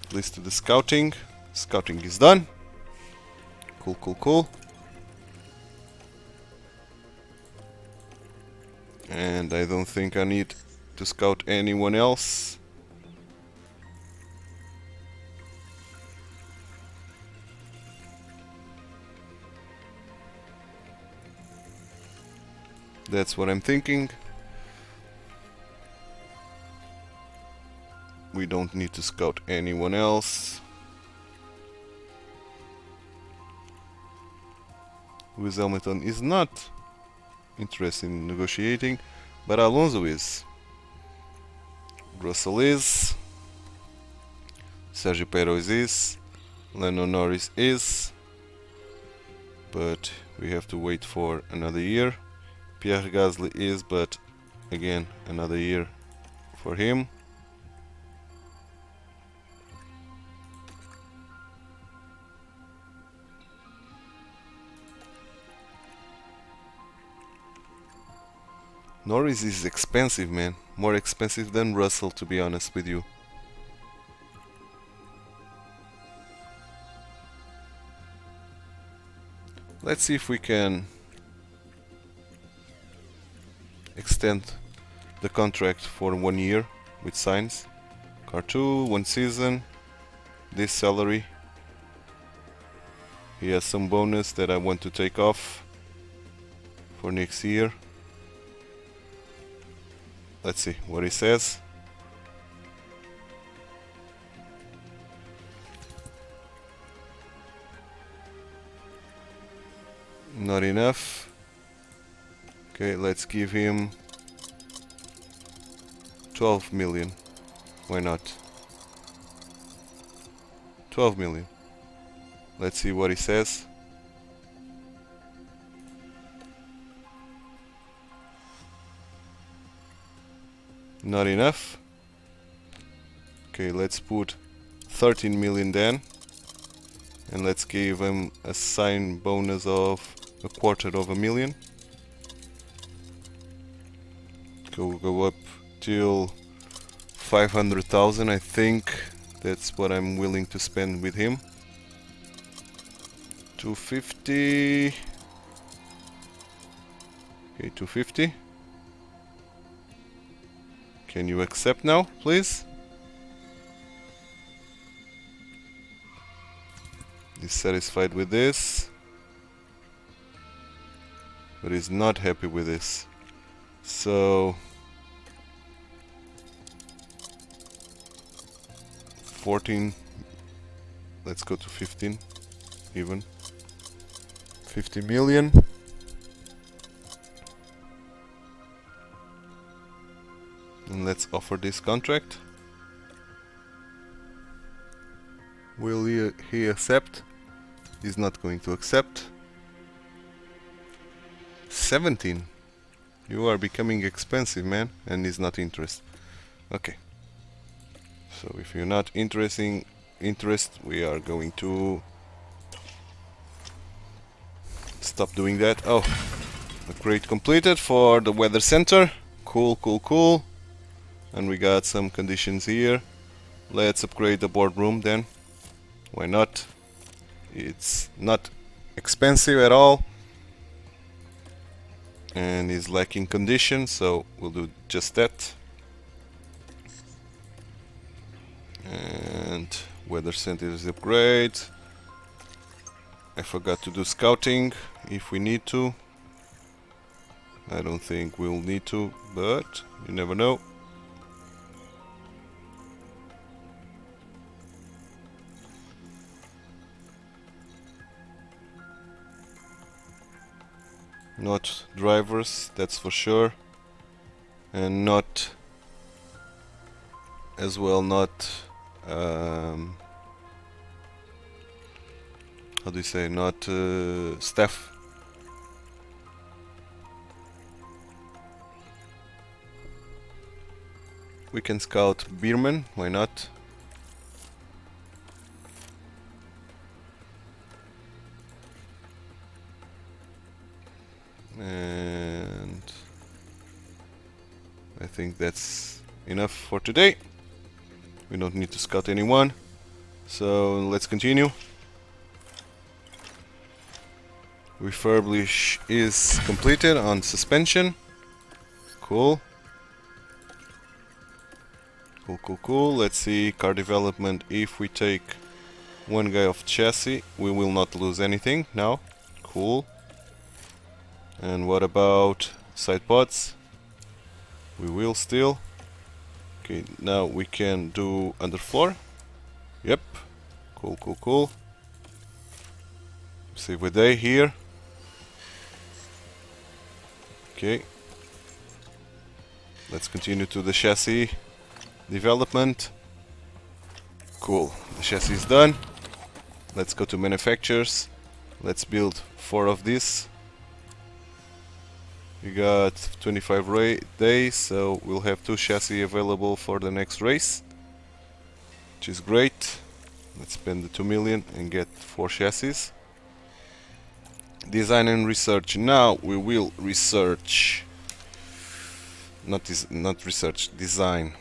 At least to the scouting. Scouting is done. Cool, cool, cool. And I don't think I need to scout anyone else. That's what I'm thinking. We don't need to scout anyone else. Lewis Hamilton is not interested in negotiating, but Alonso is. Russell is. Sergio Perez is. Lando Norris is. But we have to wait for another year. Pierre Gasly is, but again, another year for him. Norris is expensive, man. More expensive than Russell, to be honest with you. Let's see if we can extend the contract for 1 year with Sainz. Car 2, 1 season, this salary. He has some bonus that I want to take off for next year. Let's see what he says. Not enough. Okay, let's give him 12 million. Why not? 12 million. Let's see what he says. Not enough. Okay, let's put 13 million then. And let's give him a sign bonus of 250,000. Go up till 500,000. I think that's what I'm willing to spend with him. 250. Okay, 250. Can you accept now, please? He's satisfied with this, but he's not happy with this. So 14, let's go to 15 even. 50 million. And let's offer this contract. Will he accept? He's not going to accept. 17. You are becoming expensive, man, and he's not interested. Okay. So if you're not interested, we are going to stop doing that. Oh, upgrade completed for the weather center. Cool, cool, cool. And we got some conditions here. Let's upgrade the boardroom then. Why not? It's not expensive at all. And is lacking condition, so we'll do just that. And weather center is upgrade. I forgot to do scouting if we need to. I don't think we'll need to, but you never know. Not drivers, that's for sure, and not as well not how do you say, not staff. We can scout Beerman, why not? And I think that's enough for today. We don't need to scout anyone. So let's continue. Refurbish is completed on suspension. Cool. Cool. Let's see car development. If we take one guy off chassis, we will not lose anything now. Cool. And what about side pods? We will still. Okay, now we can do underfloor. Yep. Cool. Save a day here. Okay. Let's continue to the chassis development. Cool. The chassis is done. Let's go to manufacturers. Let's build 4 of these. We got 25 days, so we'll have 2 chassis available for the next race, which is great. Let's spend the 2 million and get 4 chassis. Design and research. Now we will research. Not research, design.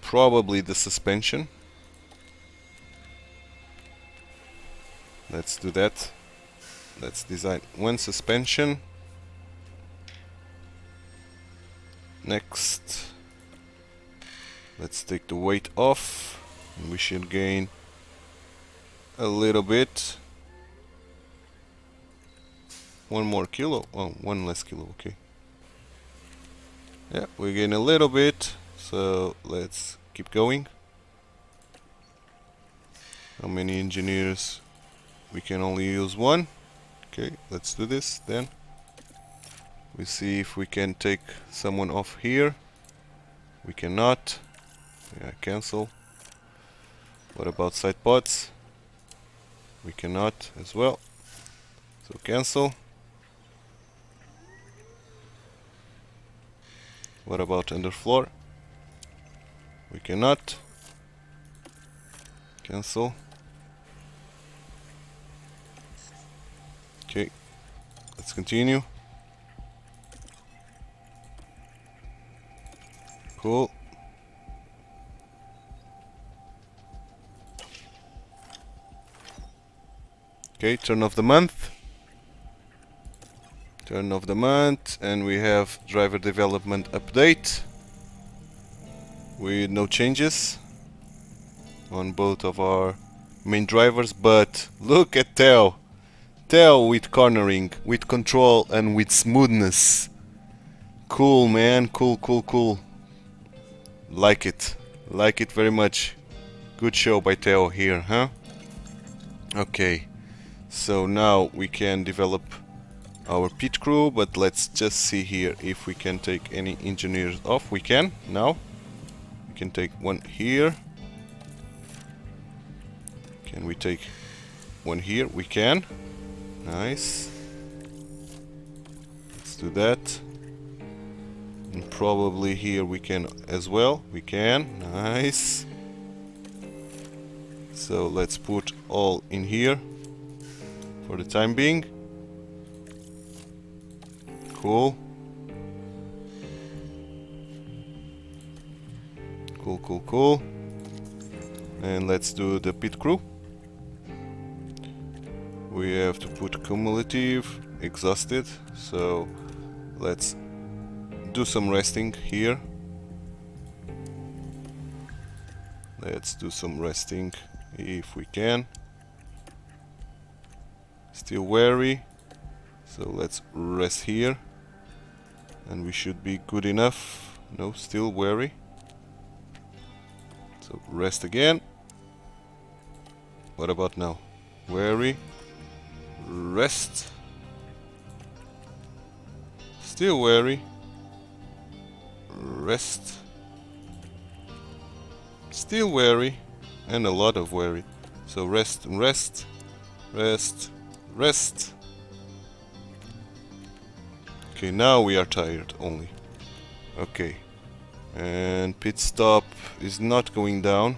Probably the suspension. Let's do that. Let's design 1 suspension. Next, let's take the weight off. We should gain a little bit. 1 more kilo. Oh, 1 less kilo. Okay. Yeah, we gain a little bit. So let's keep going. How many engineers? We can only use 1. Okay, let's do this then. We see if we can take someone off here. We cannot. Yeah, cancel. What about side pods? We cannot as well. So cancel. What about underfloor? We cannot. Cancel. Okay, let's continue. Cool. Okay, turn of the month. Turn of the month, and we have driver development update with no changes on both of our main drivers, but look at Teo. Teo with cornering, with control and with smoothness. Cool, man. Cool. Like it very much. Good show by Teo here, huh? Okay, so now we can develop our pit crew, but let's just see here if we can take any engineers off. We can now. We can take 1 here. Can we take 1 here? We can. Nice. Let's do that. And probably here we can as well. We can. Nice. So let's put all in here for the time being. Cool. Cool. And let's do the pit crew. We have to put cumulative, exhausted, so let's do some resting here. Let's do some resting if we can. Still weary, so let's rest here and we should be good enough. No, still weary, so rest again. What about now? Weary, rest, still weary, rest, still weary, and a lot of weary. So rest, rest, rest, rest. Okay, now we are tired only. Okay. And pit stop is not going down,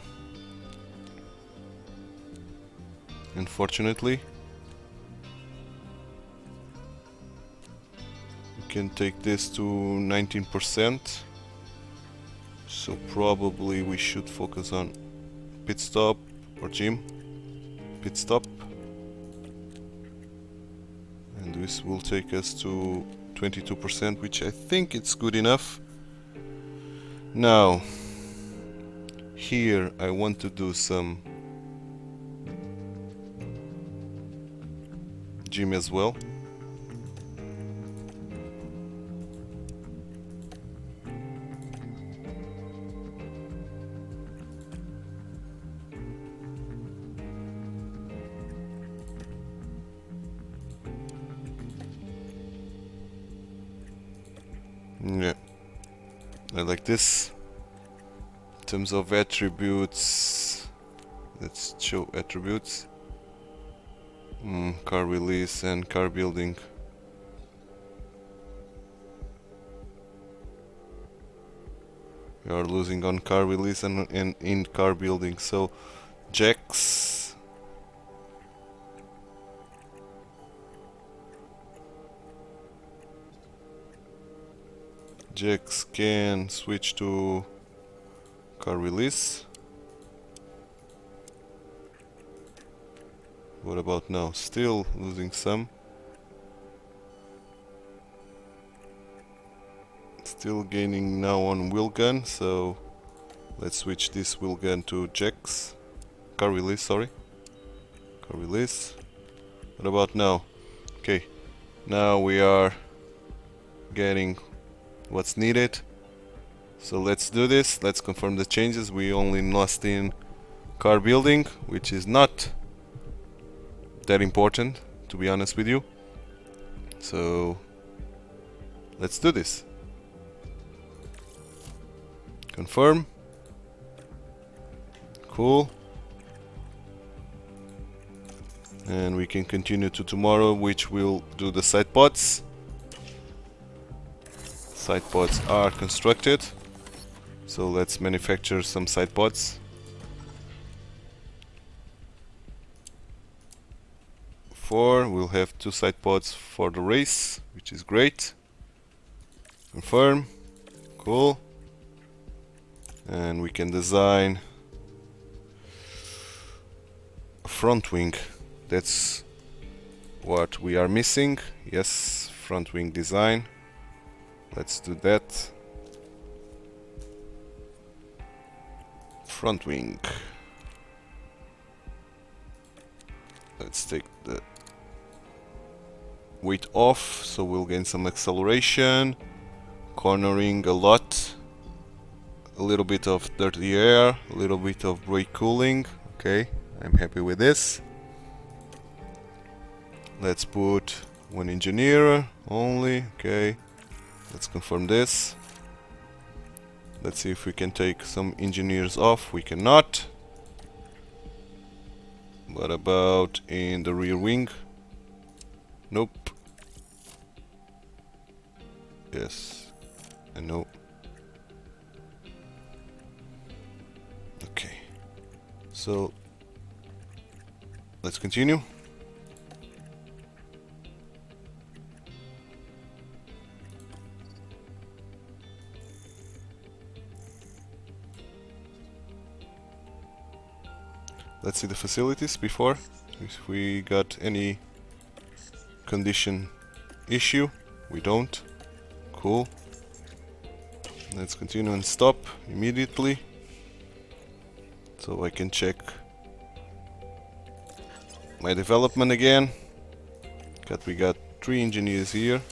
unfortunately. We can take this to 19%. So probably we should focus on pit stop or Jim. Pit stop. And this will take us to 22%, which I think it's good enough. Now, here I want to do some Jim as well. Yeah, I like this. In terms of attributes, let's show attributes. Car release and car building. We are losing on car release and in car building. So jacks. Jacks can switch to car release. What about now? Still losing some. Still gaining now on wheel gun, so let's switch this wheel gun to jacks. Car release, sorry. Car release. What about now? Okay, now we are getting what's needed. So let's do this. Let's confirm the changes. We only lost in car building, which is not that important, to be honest with you. So let's do this. Confirm. Cool. And we can continue to tomorrow, which will do the side pods. Side pods are constructed, so let's manufacture some side pods. We'll have 2 side pods for the race, which is great. Confirm. Cool. And we can design a front wing. That's what we are missing. Yes, front wing design. Let's do that. Front wing. Let's take the weight off, so we'll gain some acceleration. Cornering a lot. A little bit of dirty air, a little bit of brake cooling. Okay, I'm happy with this. Let's put 1 engineer only. Okay, let's confirm this. Let's see if we can take some engineers off. We cannot. What about in the rear wing? Nope. Yes and no. Okay, so let's continue. Let's see the facilities before, if we got any condition issue. We don't. Cool. Let's continue and stop immediately, so I can check my development again. We got 3 engineers here,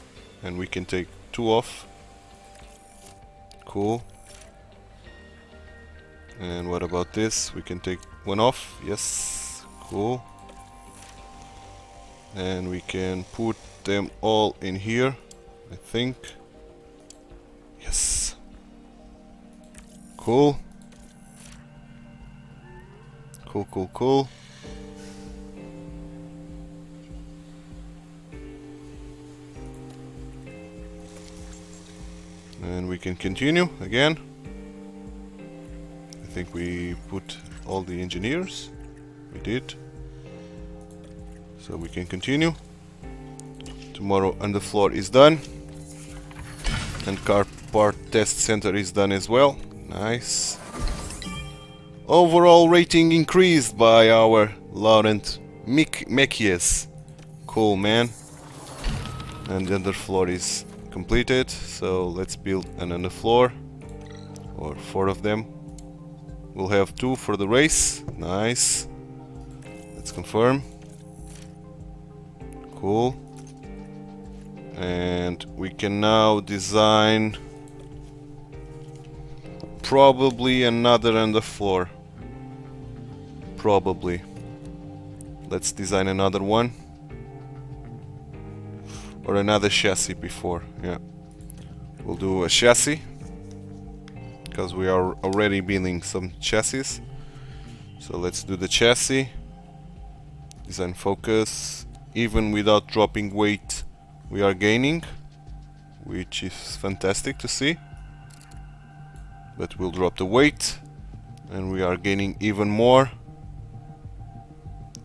and we can take 2 off. Cool. And what about this? We can take 1 off. Yes. Cool. And we can put them all in here, I think. Yes. Cool. Cool. And we can continue again. I think we put all the engineers. We did. So we can continue. Tomorrow underfloor is done. And car part test center is done as well. Nice. Overall rating increased by our Laurent Mekies. Cool, man. And the underfloor is completed. So let's build an underfloor. Or 4 of them. We'll have 2 for the race. Nice. Let's confirm. Cool. And we can now design probably another underfloor. Probably. Let's design another one. Or another chassis before. Yeah. We'll do a chassis. Because we are already building some chassis. So let's do the chassis. Design focus. Even without dropping weight, we are gaining, which is fantastic to see. But we'll drop the weight and we are gaining even more.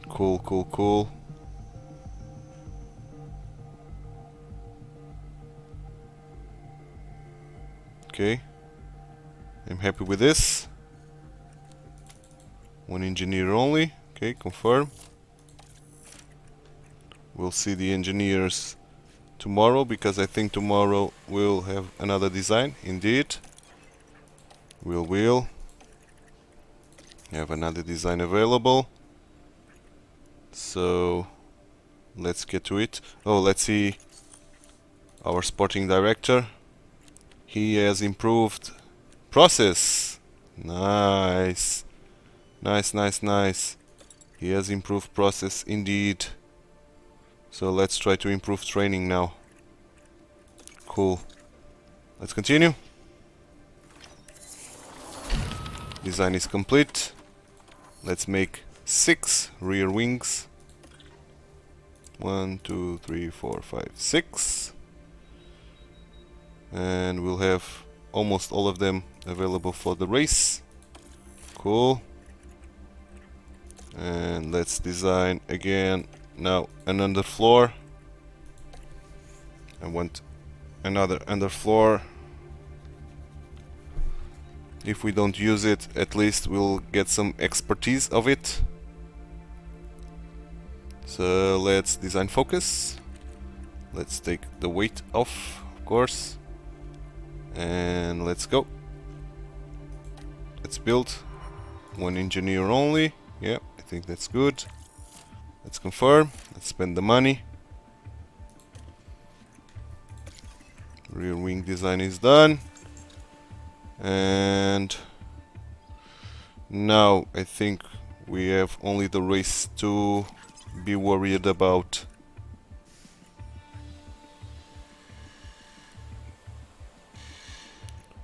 Cool, cool, cool. Okay, I'm happy with this. 1 engineer only. Okay, confirm. We'll see the engineers tomorrow, because I think tomorrow we'll have another design. Indeed, we'll have another design available. So let's get to it. Oh, let's see our sporting director. He has improved process. Nice. Nice, nice, nice. He has improved process indeed. So let's try to improve training now. Cool. Let's continue. Design is complete. Let's make 6 rear wings. 1, 2, 3, 4, 5, 6. And we'll have almost all of them available for the race. Cool. And let's design again now an underfloor. I want another underfloor. If we don't use it, at least we'll get some expertise of it. So let's design focus. Let's take the weight off, of course. And let's go. Let's build. 1 engineer only. Yeah, I think that's good. Let's confirm. Let's spend the money. Rear wing design is done. And now I think we have only the race to be worried about.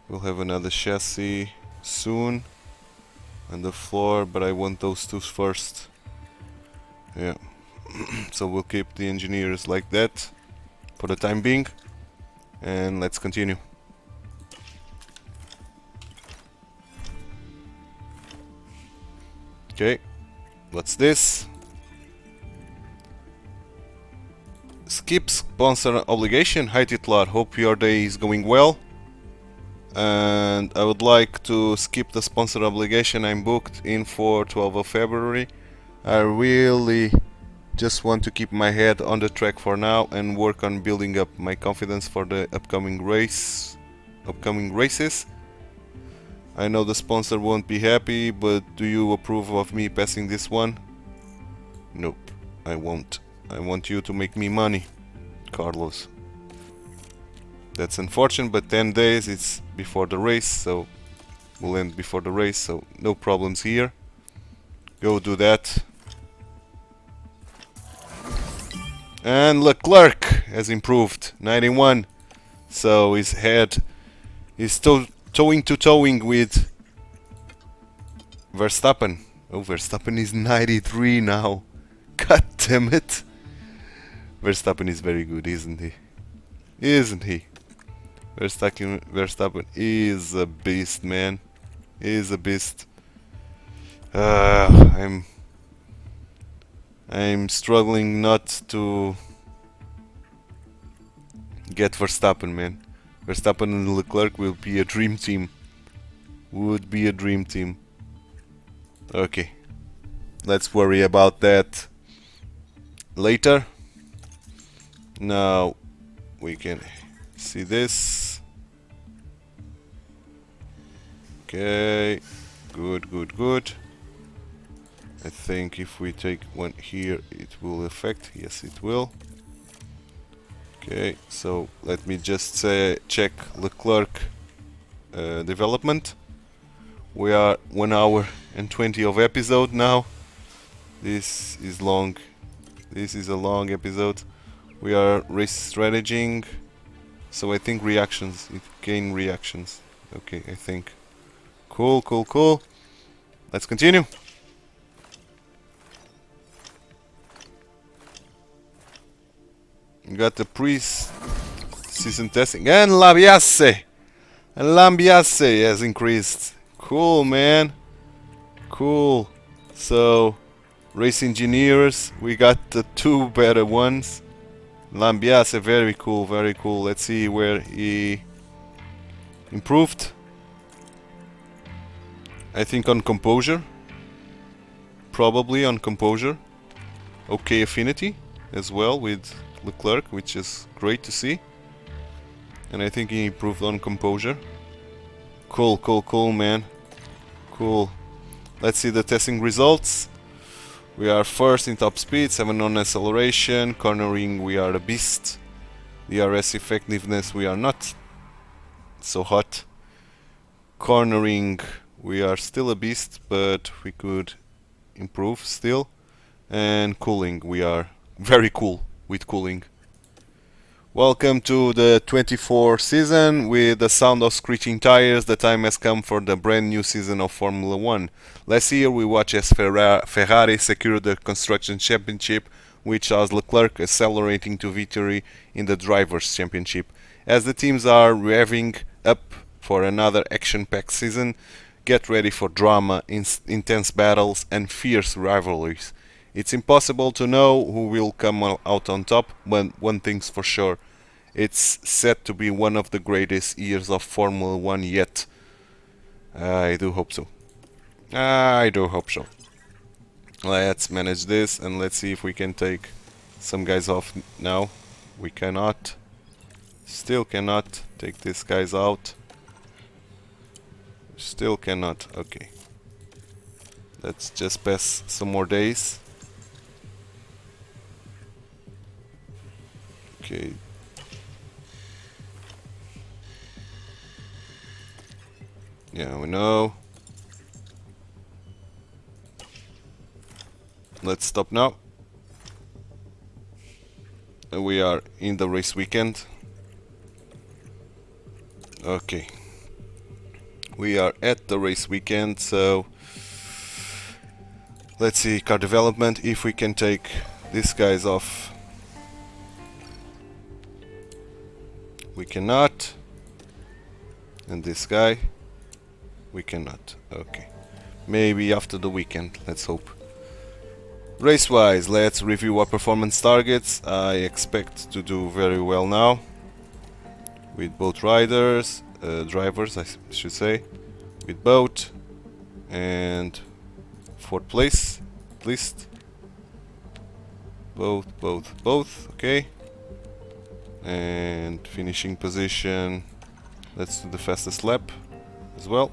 We'll have another chassis soon on the floor, but I want those 2 first. Yeah. So we'll keep the engineers like that for the time being. And let's continue. Okay, what's this? Skip sponsor obligation. Hi TituElite, hope your day is going well. And I would like to skip the sponsor obligation. I'm booked in for 12th of February. I really just want to keep my head on the track for now and work on building up my confidence for the upcoming races. I know the sponsor won't be happy, but do you approve of me passing this one? Nope, I won't. I want you to make me money, Carlos. That's unfortunate, but 10 days, it's before the race, so we'll end before the race, so no problems here. Go do that. And Leclerc has improved, 91. So his head is toeing to toeing with Verstappen. Oh, Verstappen is 93 now. God damn it. Verstappen is very good, isn't he? Isn't he? Verstappen is a beast, man. Is a beast. I'm struggling not to get Verstappen, man. Verstappen and Leclerc will be a dream team. Would be a dream team. Okay, let's worry about that later. Now we can see this. Okay, good. I think if we take one here, it will affect. Yes, it will. Okay, so let me just check Leclerc development. We are 1 hour and 20 of episode now. This is long. This is a long episode. We are race strategizing. So I think reactions. It gain reactions. Okay, I think. Cool. Let's continue. We got the pre-season testing. And Lambiase has increased. Cool, man. Cool. So, race engineers, we got the 2 better ones. Lambiase, very cool. Let's see where he improved. I think on composure. Probably on composure. Okay, affinity as well with Leclerc, which is great to see. And I think he improved on composure. Cool, man. Cool. Let's see the testing results. We are first in top speed, 7 on acceleration. Cornering, we are a beast. DRS effectiveness, we are not so hot. Cornering, we are still a beast, but we could improve still. And cooling, we are very cool with cooling. Welcome to the 24 season. With the sound of screeching tires, the time has come for the brand new season of Formula 1. Last year we watched as Ferrari secure the Construction Championship, with Charles Leclerc accelerating to victory in the Drivers' Championship. As the teams are revving up for another action-packed season, get ready for drama, intense battles and fierce rivalries. It's impossible to know who will come out on top, but one thing's for sure. It's set to be one of the greatest years of Formula 1 yet. I do hope so. Let's manage this and let's see if we can take some guys off now. We cannot. Still cannot take these guys out. Still cannot. Okay. Let's just pass some more days. Okay. Yeah, we know. Let's stop now. We are in the race weekend. Okay. We are at the race weekend, so let's see car development if we can take these guys off. We cannot. And this guy we cannot. Okay. Maybe after the weekend, let's hope. Race wise, let's review our performance targets. I expect to do very well now with both riders, drivers I should say, with both, and 4th place at least. Both, okay. And finishing position, let's do the fastest lap as well.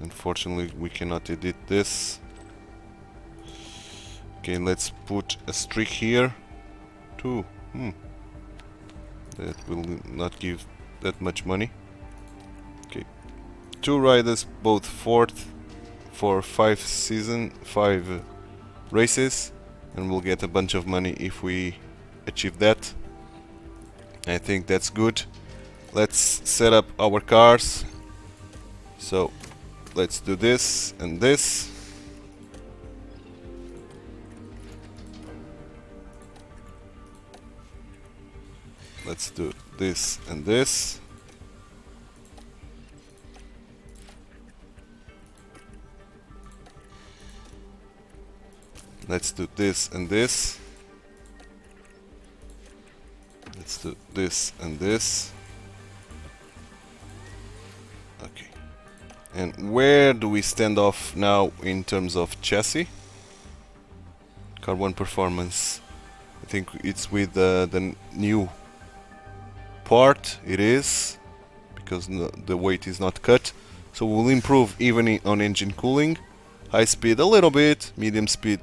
Unfortunately we cannot edit this. Okay, let's put a streak here. 2. That will not give that much money. Okay, 2 riders, both 4th for 5 races, and we'll get a bunch of money if we achieve that. I think that's good. Let's set up our cars. So let's do this and this. let's do this and this. Let's do this and this. Let's do this and this. Okay. And where do we stand off now in terms of chassis? Carbon performance. I think it's with the new part. It is, because the weight is not cut. So we'll improve even on engine cooling. High speed a little bit, medium speed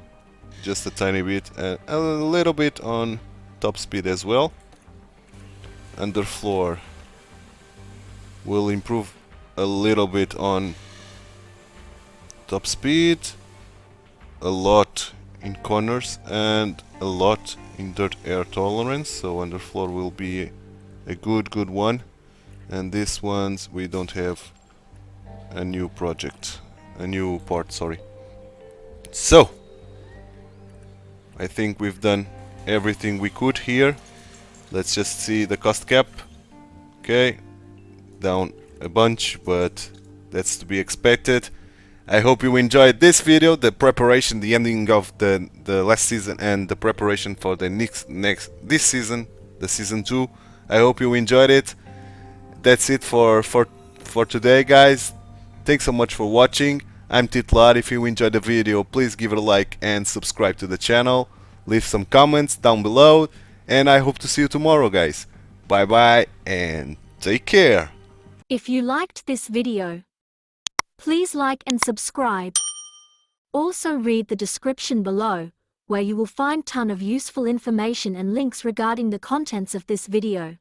just a tiny bit, and a little bit on top speed as well. Underfloor will improve a little bit on top speed, a lot in corners, and a lot in dirt air tolerance. So underfloor will be a good one. And these ones we don't have a new part, sorry. So I think we've done everything we could here. Let's just see the cost cap. Okay, down a bunch, but that's to be expected. I hope you enjoyed this video, the preparation, the ending of the last season, and the preparation for the this season, the season 2. I hope you enjoyed it. That's it for today, guys. Thanks so much for watching. I'm TituElite. If you enjoyed the video, please give it a like and subscribe to the channel. Leave some comments down below, and I hope to see you tomorrow, guys. Bye bye and take care.
If you liked this video, please like and subscribe. Also read the description below, where you will find ton of useful information and links regarding the contents of this video.